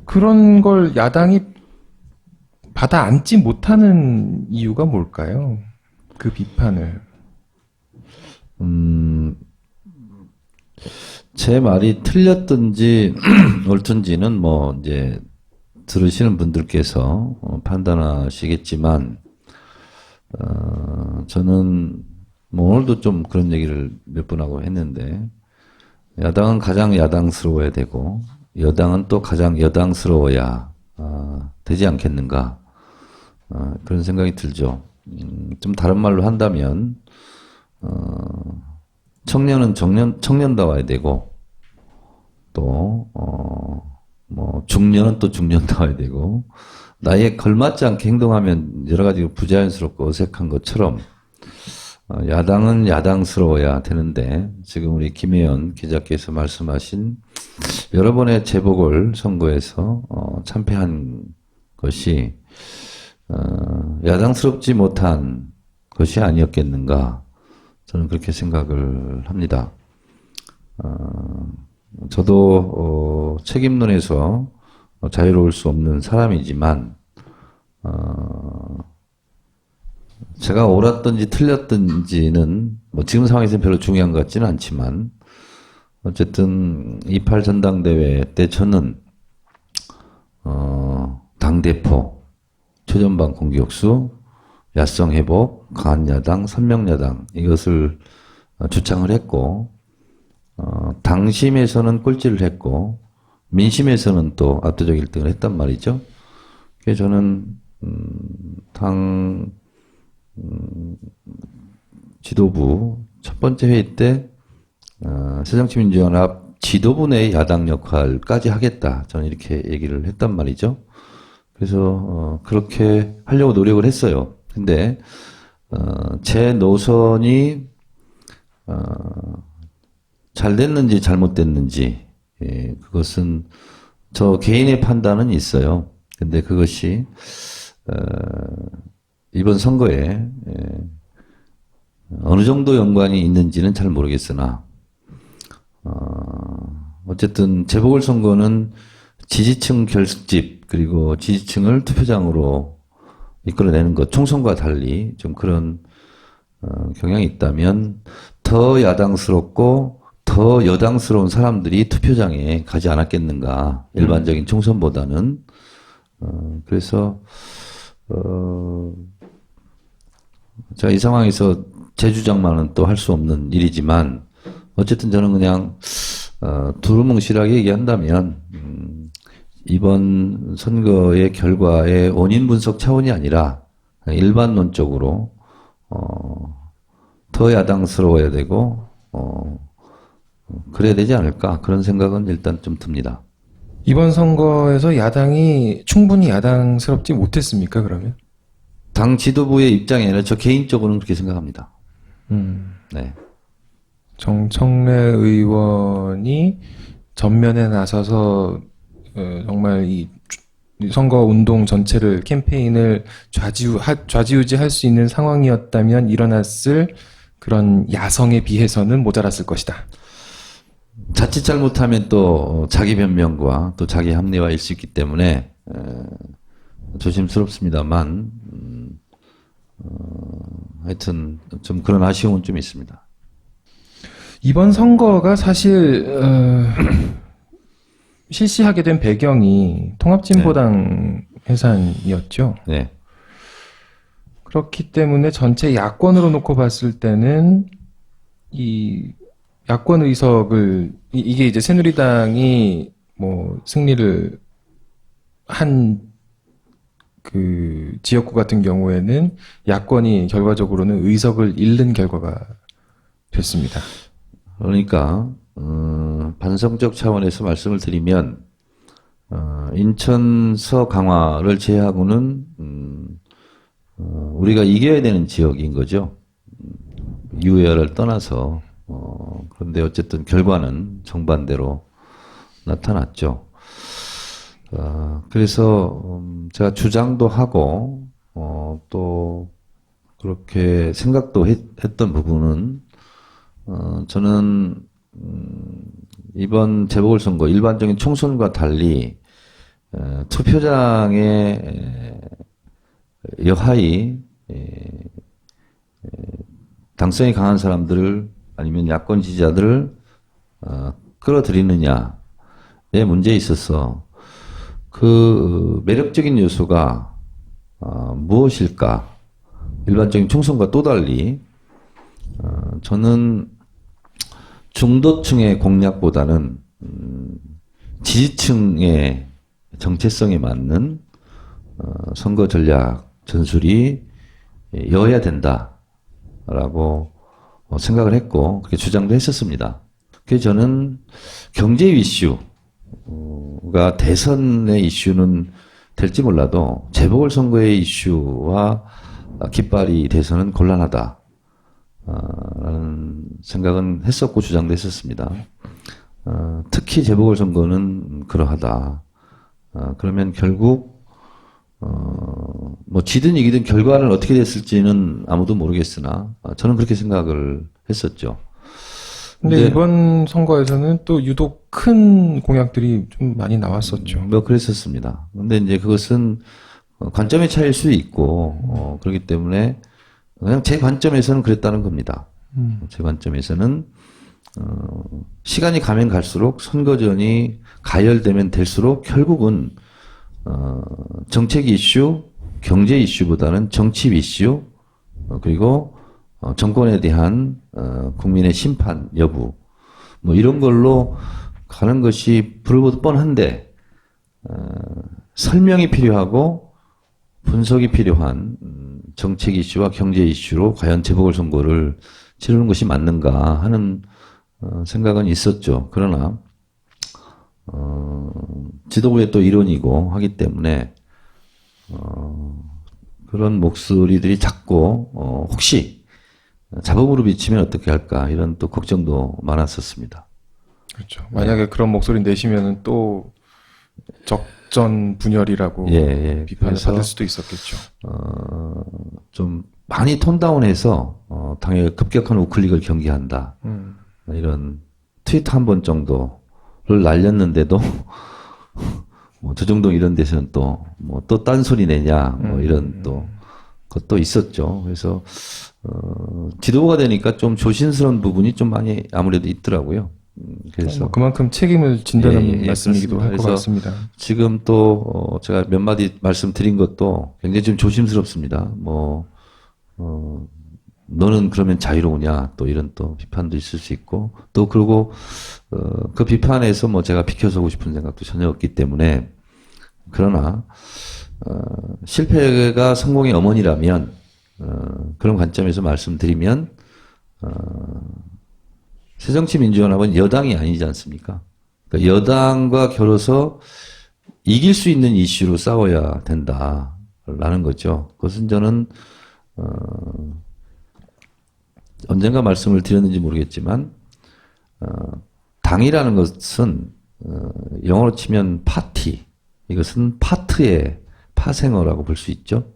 그런 걸 야당이 받아 안지 못하는 이유가 뭘까요? 그 비판을. 제 말이 틀렸든지 옳든지는 뭐 이제 들으시는 분들께서 판단하시겠지만 저는 뭐 오늘도 좀 그런 얘기를 몇 번 하고 했는데 야당은 가장 야당스러워야 되고 여당은 또 가장 여당스러워야 되지 않겠는가 그런 생각이 들죠. 좀 다른 말로 한다면 청년은 청년다워야 되고 또 뭐 중년은 또 중년다워야 되고 나이에 걸맞지 않게 행동하면 여러 가지 부자연스럽고 어색한 것처럼 야당은 야당스러워야 되는데 지금 우리 김혜연 기자께서 말씀하신 여러 번의 재보궐 선거에서 참패한 것이 야당스럽지 못한 것이 아니었겠는가 저는 그렇게 생각을 합니다. 저도 책임론에서 자유로울 수 없는 사람이지만 제가 옳았든지 틀렸든지는 뭐 지금 상황에서는 별로 중요한 것 같지는 않지만 어쨌든 28 전당대회 때 저는 당대표, 최전방 공격수, 야성 회복, 강한 야당, 선명 야당 이것을 주창을 했고 당심에서는 꼴찌를 했고 민심에서는 또 압도적 1등을 했단 말이죠. 그래서 저는 당 지도부 첫 번째 회의 때 새정치민주연합 지도부 내 야당 역할까지 하겠다. 저는 이렇게 얘기를 했단 말이죠. 그래서 그렇게 하려고 노력을 했어요. 근데 제 노선이 잘 됐는지 잘못됐는지 그것은 저 개인의 판단은 있어요. 근데 그것이 이번 선거에 어느 정도 연관이 있는지는 잘 모르겠으나 어쨌든 재보궐선거는 지지층 결집 그리고 지지층을 투표장으로 이끌어내는 것 총선과 달리 좀 그런 경향이 있다면 더 야당스럽고 더 여당스러운 사람들이 투표장에 가지 않았겠는가 일반적인 총선보다는 그래서 제가 이 상황에서 제 주장만은 또 할 수 없는 일이지만 어쨌든 저는 그냥 두루뭉실하게 얘기한다면 이번 선거의 결과의 원인 분석 차원이 아니라 일반론적으로 더 야당스러워야 되고 그래야 되지 않을까 그런 생각은 일단 좀 듭니다. 이번 선거에서 야당이 충분히 야당스럽지 못했습니까, 그러면? 당 지도부의 입장이 아니라 저 개인적으로는 그렇게 생각합니다. 네. 정청래 의원이 전면에 나서서 정말 이 선거 운동 전체를 캠페인을 좌지우지할 수 있는 상황이었다면 일어났을 그런 야성에 비해서는 모자랐을 것이다. 자칫 잘못하면 또 자기 변명과 또 자기 합리화일 수 있기 때문에 조심스럽습니다만 하여튼 좀 그런 아쉬움은 좀 있습니다. 이번 선거가 사실 실시하게 된 배경이 통합진보당 해산이었죠. 네. 그렇기 때문에 전체 야권으로 놓고 봤을 때는 이 야권 의석을 이게 이제 새누리당이 뭐 승리를 한 그 지역구 같은 경우에는 야권이 결과적으로는 의석을 잃는 결과가 됐습니다. 그러니까 반성적 차원에서 말씀을 드리면 인천서 강화를 제외하고는 우리가 이겨야 되는 지역인 거죠. 유야를 떠나서 그런데 어쨌든 결과는 정반대로 나타났죠. 그래서 제가 주장도 하고 또 그렇게 생각도 했던 부분은 저는 이번 재보궐선거 일반적인 총선과 달리 투표장의 여하이 당성이 강한 사람들을 아니면 야권 지지자들을 끌어들이느냐의 문제에 있어서 그 매력적인 요소가 무엇일까? 일반적인 총선과 또 달리 저는 중도층의 공략보다는 지지층의 정체성에 맞는 선거 전략 전술이 여야 된다라고 생각을 했고 그렇게 주장도 했었습니다. 그래서 저는 경제 이슈가 대선의 이슈는 될지 몰라도 재보궐선거의 이슈와 깃발이 돼서는 곤란하다. 라는 생각은 했었고 주장도 했었습니다. 특히 재보궐선거는 그러하다. 그러면 결국 뭐 지든 이기든 결과는 어떻게 됐을지는 아무도 모르겠으나 저는 그렇게 생각을 했었죠. 근데 이번 선거에서는 또 유독 큰 공약들이 좀 많이 나왔었죠. 뭐 그랬었습니다. 근데 이제 그것은 관점의 차이일 수 있고 그렇기 때문에 그냥 제 관점에서는 그랬다는 겁니다. 제 관점에서는 시간이 가면 갈수록 선거전이 가열되면 될수록 결국은 정책 이슈, 경제 이슈보다는 정치 이슈 그리고 정권에 대한 국민의 심판 여부 뭐 이런 걸로 가는 것이 불보듯 뻔한데 설명이 필요하고 분석이 필요한 정책 이슈와 경제 이슈로 과연 재보궐선거를 치르는 것이 맞는가 하는 생각은 있었죠. 그러나 지도부의 또 일원이고 하기 때문에 그런 목소리들이 자꾸 혹시 잡음으로 비치면 어떻게 할까 이런 또 걱정도 많았었습니다. 그렇죠. 만약에 그런 목소리 내시면은 또 적전 분열이라고 비판을 받을 수도 있었겠죠. 좀 많이 톤다운해서 당의 급격한 우클릭을 경계한다. 이런 트위터 한 번 정도를 날렸는데도 뭐 저 정도 이런 데서는 또 뭐 또 딴소리 내냐 뭐 이런 또 것도 있었죠. 그래서 지도부가 되니까 좀 조심스러운 부분이 좀 많이 아무래도 있더라고요. 그래서 그만큼 책임을 진다는 말씀이기도 할 것 그래서 같습니다. 지금 또 제가 몇 마디 말씀드린 것도 굉장히 좀 조심스럽습니다. 너는 그러면 자유로우냐 또 이런 또 비판도 있을 수 있고 또 그리고 그 비판에서 제가 비켜서고 싶은 생각도 전혀 없기 때문에 그러나 실패가 성공의 어머니라면 그런 관점에서 말씀드리면 새정치민주연합은 여당이 아니지 않습니까? 그러니까 여당과 겨뤄서 이길 수 있는 이슈로 싸워야 된다라는 거죠. 그것은 저는 언젠가 말씀을 드렸는지 모르겠지만 당이라는 것은 영어로 치면 파티, 이것은 파트의 파생어라고 볼 수 있죠.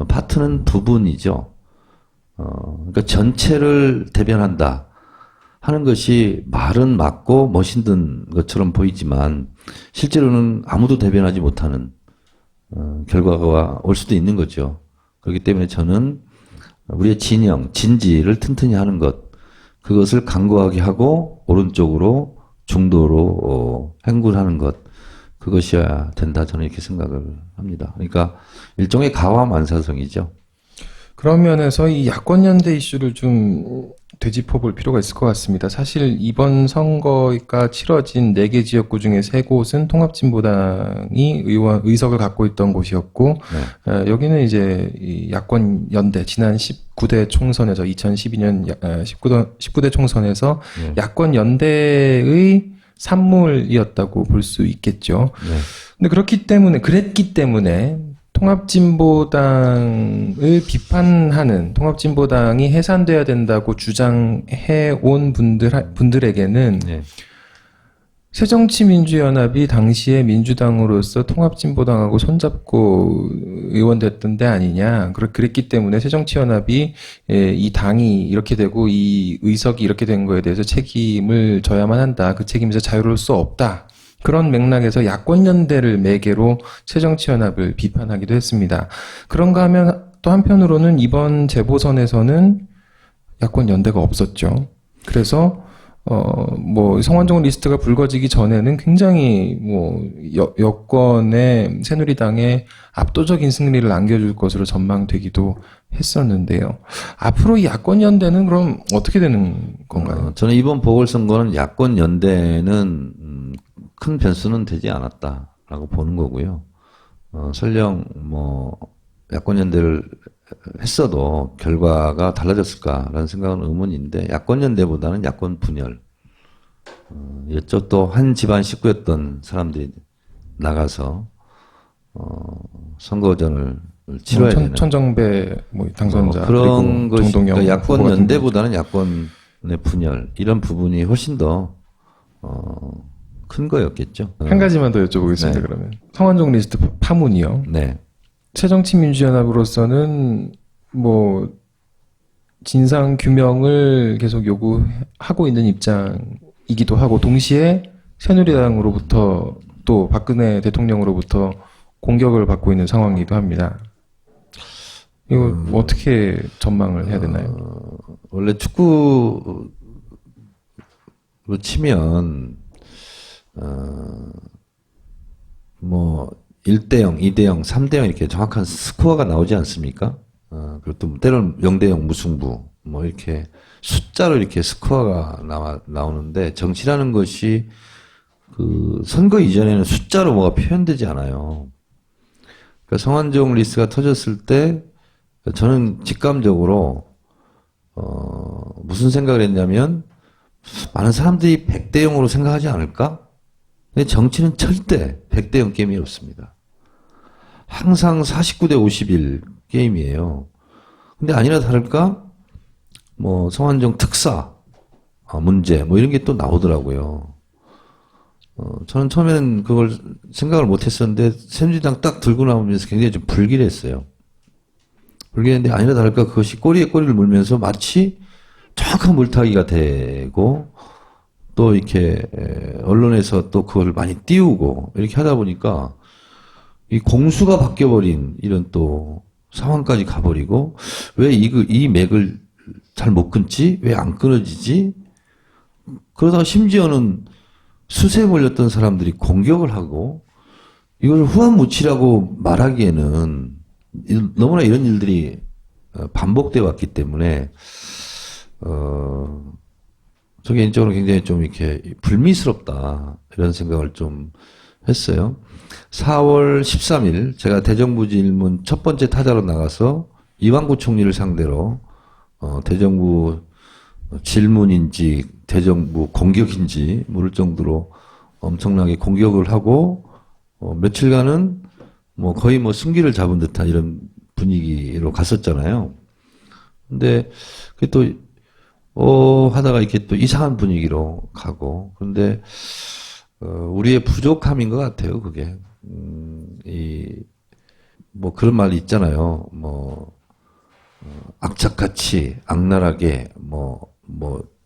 파트는 부분이죠. 그러니까 전체를 대변한다 하는 것이 말은 맞고 멋있는 것처럼 보이지만 실제로는 아무도 대변하지 못하는 결과가 올 수도 있는 거죠. 그렇기 때문에 저는 우리의 진영, 진지를 튼튼히 하는 것, 그것을 강고하게 하고 오른쪽으로 중도로 행군하는 것, 그것이어야 된다. 저는 이렇게 생각을 합니다. 그러니까 일종의 가와만사성이죠. 그런 면에서 이 야권연대 이슈를 좀 되짚어볼 필요가 있을 것 같습니다. 사실 이번 선거가 치러진 4개 지역구 중에 3곳은 통합진보당이 의석을 갖고 있던 곳이었고, 여기는 이제 이 야권연대 지난 19대 총선에서 2012년 19대 총선에서 야권연대의 산물이었다고 볼 수 있겠죠. 근데 그랬기 때문에 통합진보당을 비판하는 통합진보당이 해산돼야 된다고 주장해 온 분들에게는 새정치민주연합이 당시에 민주당으로서 통합진보당하고 손잡고 의원됐던 데 아니냐. 그랬기 때문에 새정치연합이 이 당이 이렇게 되고 이 의석이 이렇게 된 거에 대해서 책임을 져야만 한다. 그 책임에서 자유로울 수 없다. 그런 맥락에서 야권연대를 매개로 새정치연합을 비판하기도 했습니다. 그런가 하면 또 한편으로는 이번 재보선에서는 야권연대가 없었죠. 그래서 성완종 리스트가 불거지기 전에는 굉장히 여권의 새누리당에 압도적인 승리를 안겨줄 것으로 전망되기도 했었는데요. 앞으로 이 야권연대는 그럼 어떻게 되는 건가요? 저는 이번 보궐선거는 야권연대는 큰 변수는 되지 않았다라고 보는 거고요. 설령 야권연대를 했어도 결과가 달라졌을까라는 생각은 의문인데 야권연대보다는 야권 분열. 이쪽 또 한 집안 식구였던 사람들이 나가서 선거전을 치러야 되는 천정배 당선자 그런 것이 그러니까 야권 연대보다는 야권의 분열 이런 부분이 훨씬 더 큰 거였겠죠. 한 가지만 더 여쭤보겠습니다. 그러면 성완종 리스트 파문이요. 새정치민주연합으로서는 진상 규명을 계속 요구하고 있는 입장이기도 하고 동시에 새누리당으로부터 또 박근혜 대통령으로부터 공격을 받고 있는 상황이기도 합니다. 이거 어떻게 전망을 해야 되나요? 원래 축구로 치면 1대0, 2대0, 3대0 이렇게 정확한 스코어가 나오지 않습니까? 그리고 또 때로는 0대0 무승부, 이렇게 숫자로 이렇게 스코어가 나오는데 정치라는 것이 그 선거 이전에는 숫자로 뭐가 표현되지 않아요. 그러니까 성완종 리스트가 터졌을 때 저는 직감적으로 무슨 생각을 했냐면 많은 사람들이 100대 0으로 생각하지 않을까? 근데 정치는 절대 100대 0 게임이 없습니다. 항상 49대 51 게임이에요. 근데 아니나 다를까? 성완종 특사 문제 이런 게 또 나오더라고요. 저는 처음에는 그걸 생각을 못 했었는데 새누리당 딱 들고 나오면서 굉장히 좀 불길했어요. 불길했는데 아니나 다를까 그것이 꼬리에 꼬리를 물면서 마치 정확한 물타기가 되고 또 이렇게 언론에서 또 그걸 많이 띄우고 이렇게 하다 보니까 이 공수가 바뀌어버린 이런 또 상황까지 가버리고 왜 이 맥을 잘 못 끊지? 왜 안 끊어지지? 그러다가 심지어는 수세에 몰렸던 사람들이 공격을 하고 이걸 후한무치라고 말하기에는 너무나 이런 일들이 반복돼 왔기 때문에 저 개인적으로 굉장히 좀 이렇게 불미스럽다 이런 생각을 좀 했어요. 4월 13일 제가 대정부 질문 첫 번째 타자로 나가서 이완구 총리를 상대로 대정부 질문인지 대정부 공격인지 모를 정도로 엄청나게 공격을 하고 며칠간은 뭐 거의 뭐 승기를 잡은 듯한 이런 분위기로 갔었잖아요. 근데 그게 또 하다가 이렇게 또 이상한 분위기로 가고 그런데 우리의 부족함인 것 같아요. 그게 뭐 그런 말이 있잖아요. 뭐 악착같이 악랄하게 뭐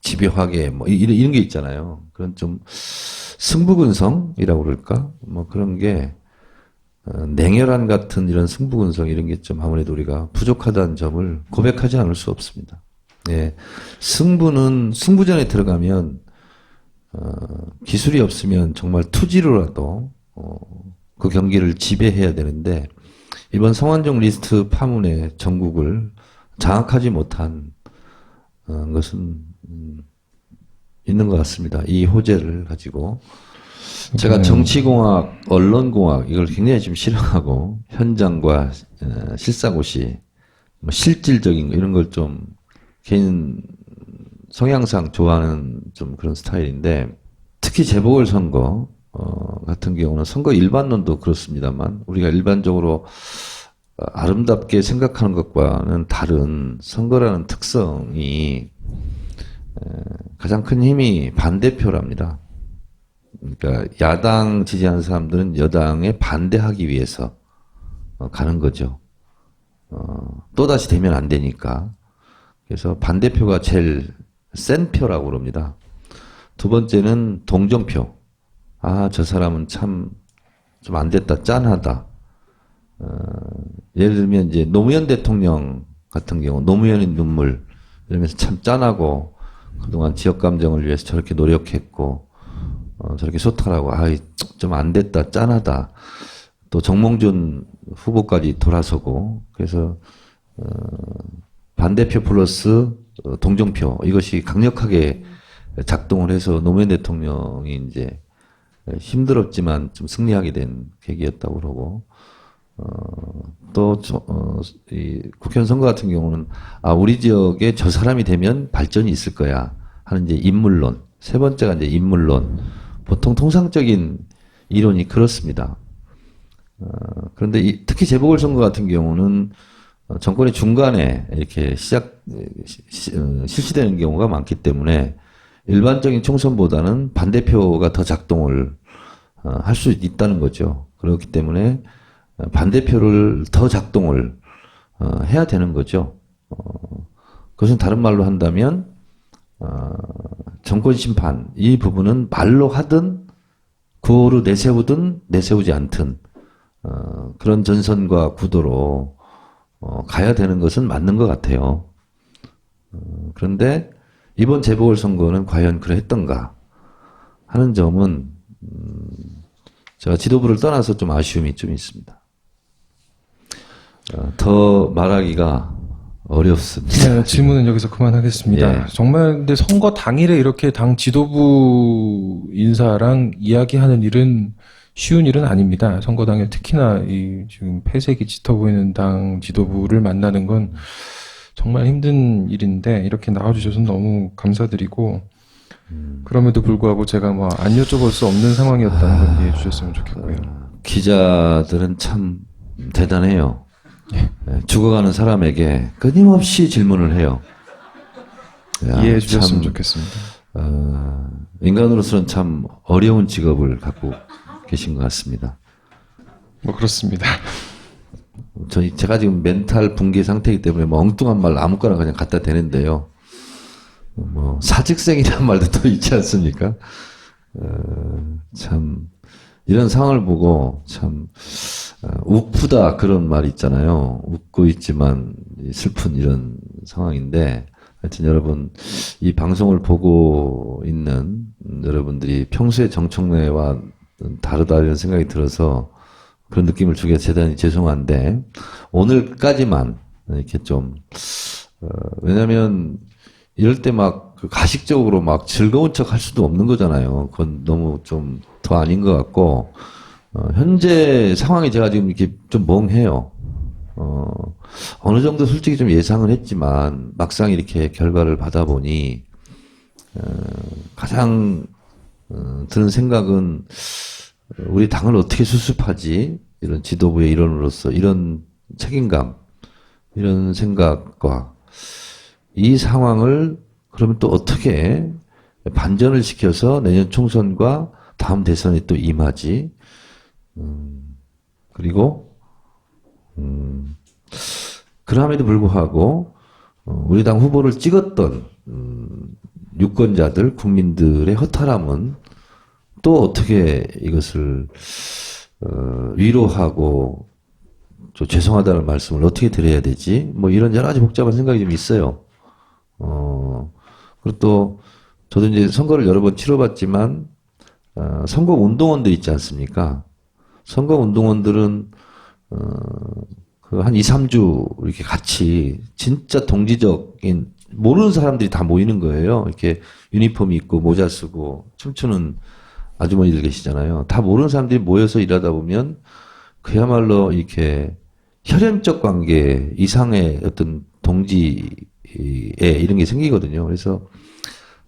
집요하게 뭐 이런 게 있잖아요. 그런 좀 승부근성이라고 그럴까? 뭐 그런 게 냉혈한 같은 이런 승부근성 이런 게 좀 아무래도 우리가 부족하다는 점을 고백하지 않을 수 없습니다. 예. 승부는 승부전에 들어가면 기술이 없으면 정말 투지로라도 그 경기를 지배해야 되는데 이번 성완종 리스트 파문의 전국을 장악하지 못한 것은 있는 것 같습니다. 이 호재를 가지고 제가 정치공학, 언론공학 이걸 굉장히 좀 싫어하고 현장과 실사고시, 뭐 실질적인 거 이런 걸 좀 개인 성향상 좋아하는 좀 그런 스타일인데 특히 재보궐선거 같은 경우는 선거 일반론도 그렇습니다만 우리가 일반적으로 아름답게 생각하는 것과는 다른 선거라는 특성이 가장 큰 힘이 반대표랍니다. 그러니까 야당 지지하는 사람들은 여당에 반대하기 위해서 가는 거죠. 또다시 되면 안 되니까. 그래서 반대표가 제일 센 표라고 그럽니다. 두 번째는 동정표. 아, 저 사람은 참 좀 안 됐다, 짠하다. 예를 들면 이제 노무현 대통령 같은 경우 노무현의 눈물 이러면서 참 짠하고 그동안 지역 감정을 위해서 저렇게 노력했고 저렇게 소탈하고 아이 좀 안 됐다, 짠하다. 또 정몽준 후보까지 돌아서고 그래서 반대표 플러스 동정표 이것이 강력하게 작동을 해서 노무현 대통령이 이제 힘들었지만 좀 승리하게 된 계기였다고 그러고 또 이 국회의원 선거 같은 경우는 아 우리 지역에 저 사람이 되면 발전이 있을 거야 하는 이제 인물론 세 번째가 이제 인물론 보통 통상적인 이론이 그렇습니다. 그런데 특히 재보궐선거 같은 경우는 정권의 중간에 이렇게 실시되는 경우가 많기 때문에 일반적인 총선보다는 반대표가 더 작동을 할 수 있다는 거죠. 그렇기 때문에 반대표를 더 작동을 해야 되는 거죠. 그것은 다른 말로 한다면 정권 심판 이 부분은 말로 하든 구호로 내세우든 내세우지 않든 그런 전선과 구도로 가야 되는 것은 맞는 것 같아요. 그런데 이번 재보궐선거는 과연 그랬던가 하는 점은 제가 지도부를 떠나서 좀 아쉬움이 좀 있습니다. 더 말하기가 어렵습니다. 네, 질문은 여기서 그만하겠습니다. 예. 정말 근데 선거 당일에 이렇게 당 지도부 인사랑 이야기하는 일은 쉬운 일은 아닙니다. 선거 당일 특히나 이 지금 폐색이 짙어 보이는 당 지도부를 만나는 건 정말 힘든 일인데 이렇게 나와주셔서 너무 감사드리고 그럼에도 불구하고 제가 뭐 안 여쭤볼 수 없는 상황이었다는 걸 이해해 주셨으면 좋겠고요. 기자들은 참 대단해요. 죽어가는 사람에게 끊임없이 질문을 해요. 야, 이해해 주셨으면 참, 좋겠습니다. 인간으로서는 참 어려운 직업을 갖고 계신 것 같습니다. 뭐 그렇습니다. 제가 지금 멘탈 붕괴 상태이기 때문에 뭐 엉뚱한 말 아무거나 그냥 갖다 대는데요. 뭐 사직생이라는 말도 또 있지 않습니까? 참 이런 상황을 보고 참 우프다 그런 말 있잖아요. 웃고 있지만 슬픈 이런 상황인데 하여튼 여러분, 이 방송을 보고 있는 여러분들이 평소에 정청래와 다르다 이런 생각이 들어서 그런 느낌을 주게 대단히 죄송한데, 오늘까지만 이렇게 좀, 왜냐면, 이럴 때 막 가식적으로 막 즐거운 척 할 수도 없는 거잖아요. 그건 너무 좀 더 아닌 것 같고, 현재 상황이 제가 지금 이렇게 좀 멍해요. 어느 정도 솔직히 좀 예상을 했지만, 막상 이렇게 결과를 받아보니, 가장, 드는 생각은, 우리 당을 어떻게 수습하지? 이런 지도부의 일원으로서 이런 책임감, 이런 생각과 이 상황을 그러면 또 어떻게 반전을 시켜서 내년 총선과 다음 대선에 또 임하지? 그리고 그럼에도 불구하고 우리 당 후보를 찍었던 유권자들, 국민들의 허탈함은 또 어떻게 이것을 위로하고 또 죄송하다는 말씀을 어떻게 드려야 되지? 뭐 이런 여러 가지 복잡한 생각이 좀 있어요. 그리고 또 저도 이제 선거를 여러 번 치러봤지만 선거 운동원들 있지 않습니까? 선거 운동원들은 그 한 2, 3주 이렇게 같이 진짜 동지적인 모르는 사람들이 다 모이는 거예요. 이렇게 유니폼 입고 모자 쓰고 춤추는 아주머니들 계시잖아요. 다 모르는 사람들이 모여서 일하다 보면 그야말로 이렇게 혈연적 관계 이상의 어떤 동지에 이런 게 생기거든요. 그래서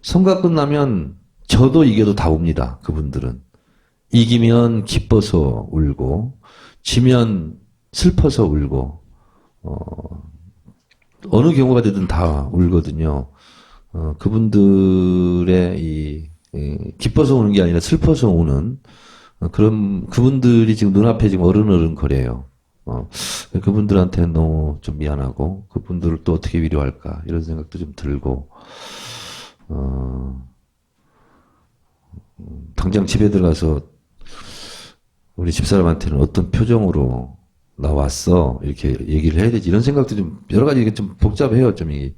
선거가 끝나면 저도 이겨도 다 웁니다. 그분들은. 이기면 기뻐서 울고 지면 슬퍼서 울고 어느 경우가 되든 다 울거든요. 그분들의 이 기뻐서 우는 게 아니라 슬퍼서 우는 그런 그분들이 지금 눈앞에 지금 어른어른 거려요. 그분들한테는 너무 좀 미안하고 그분들을 또 어떻게 위로할까 이런 생각도 좀 들고 당장 집에 들어가서 우리 집사람한테는 어떤 표정으로 나왔어 이렇게 얘기를 해야 되지 이런 생각도 좀 여러 가지 좀 복잡해요. 좀 이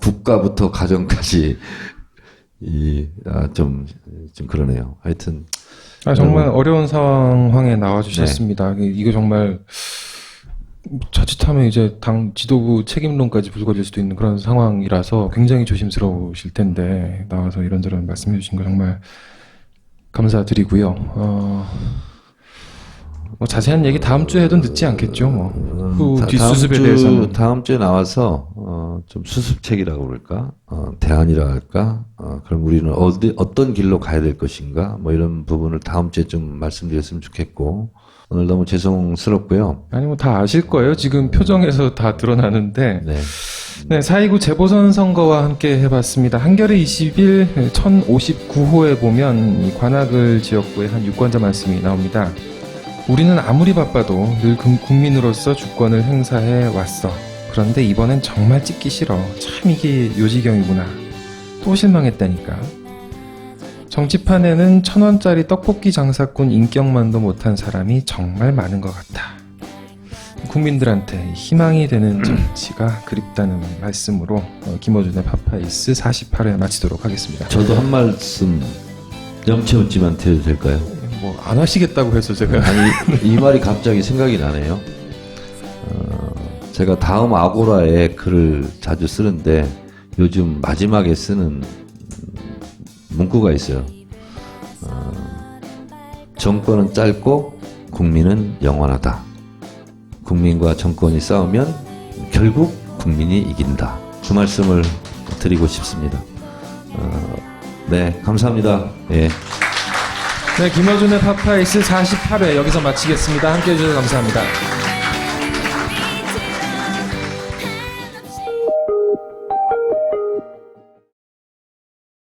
국가부터 가정까지 좀 그러네요. 하여튼 정말 어려운 상황에 나와주셨습니다. 네. 이거 정말 자칫하면 이제 당 지도부 책임론까지 불거질 수도 있는 그런 상황이라서 굉장히 조심스러우실 텐데 나와서 이런저런 말씀해 주신 거 정말 감사드리고요. 뭐 자세한 얘기 다음 주에 해도 늦지 않겠죠. 뭐 뒷수습에 대해서는 다음 주에 나와서 좀 수습책이라고 그럴까, 대안이라 할까. 그럼 우리는 어떤 길로 가야 될 것인가, 뭐 이런 부분을 다음 주에 좀 말씀드렸으면 좋겠고 오늘 너무 죄송스럽고요. 아니 뭐 다 아실 거예요. 지금 표정에서 다 드러나는데. 네. 4.29 재보선 선거와 함께 해봤습니다. 한겨레 20일 1059호에 보면 이 관악을 지역구의 한 유권자 말씀이 나옵니다. 우리는 아무리 바빠도 늘 국민으로서 주권을 행사해 왔어. 그런데 이번엔 정말 찍기 싫어. 참 이게 요지경이구나. 또 실망했다니까. 정치판에는 1,000원짜리 떡볶이 장사꾼 인격만도 못한 사람이 정말 많은 것 같아. 국민들한테 희망이 되는 정치가 그립다는 말씀으로 김어준의 파파이스 48회 마치도록 하겠습니다. 저도 한 말씀 염치 없지만 드려도 될까요? 뭐 안 하시겠다고 해서 제가 아니 이 말이 갑자기 생각이 나네요. 제가 다음 아고라에 글을 자주 쓰는데 요즘 마지막에 쓰는 문구가 있어요. 정권은 짧고 국민은 영원하다. 국민과 정권이 싸우면 결국 국민이 이긴다. 그 말씀을 드리고 싶습니다. 네, 감사합니다. 예. 네, 김어준의 파파이스 48회 여기서 마치겠습니다. 함께해 주셔서 감사합니다.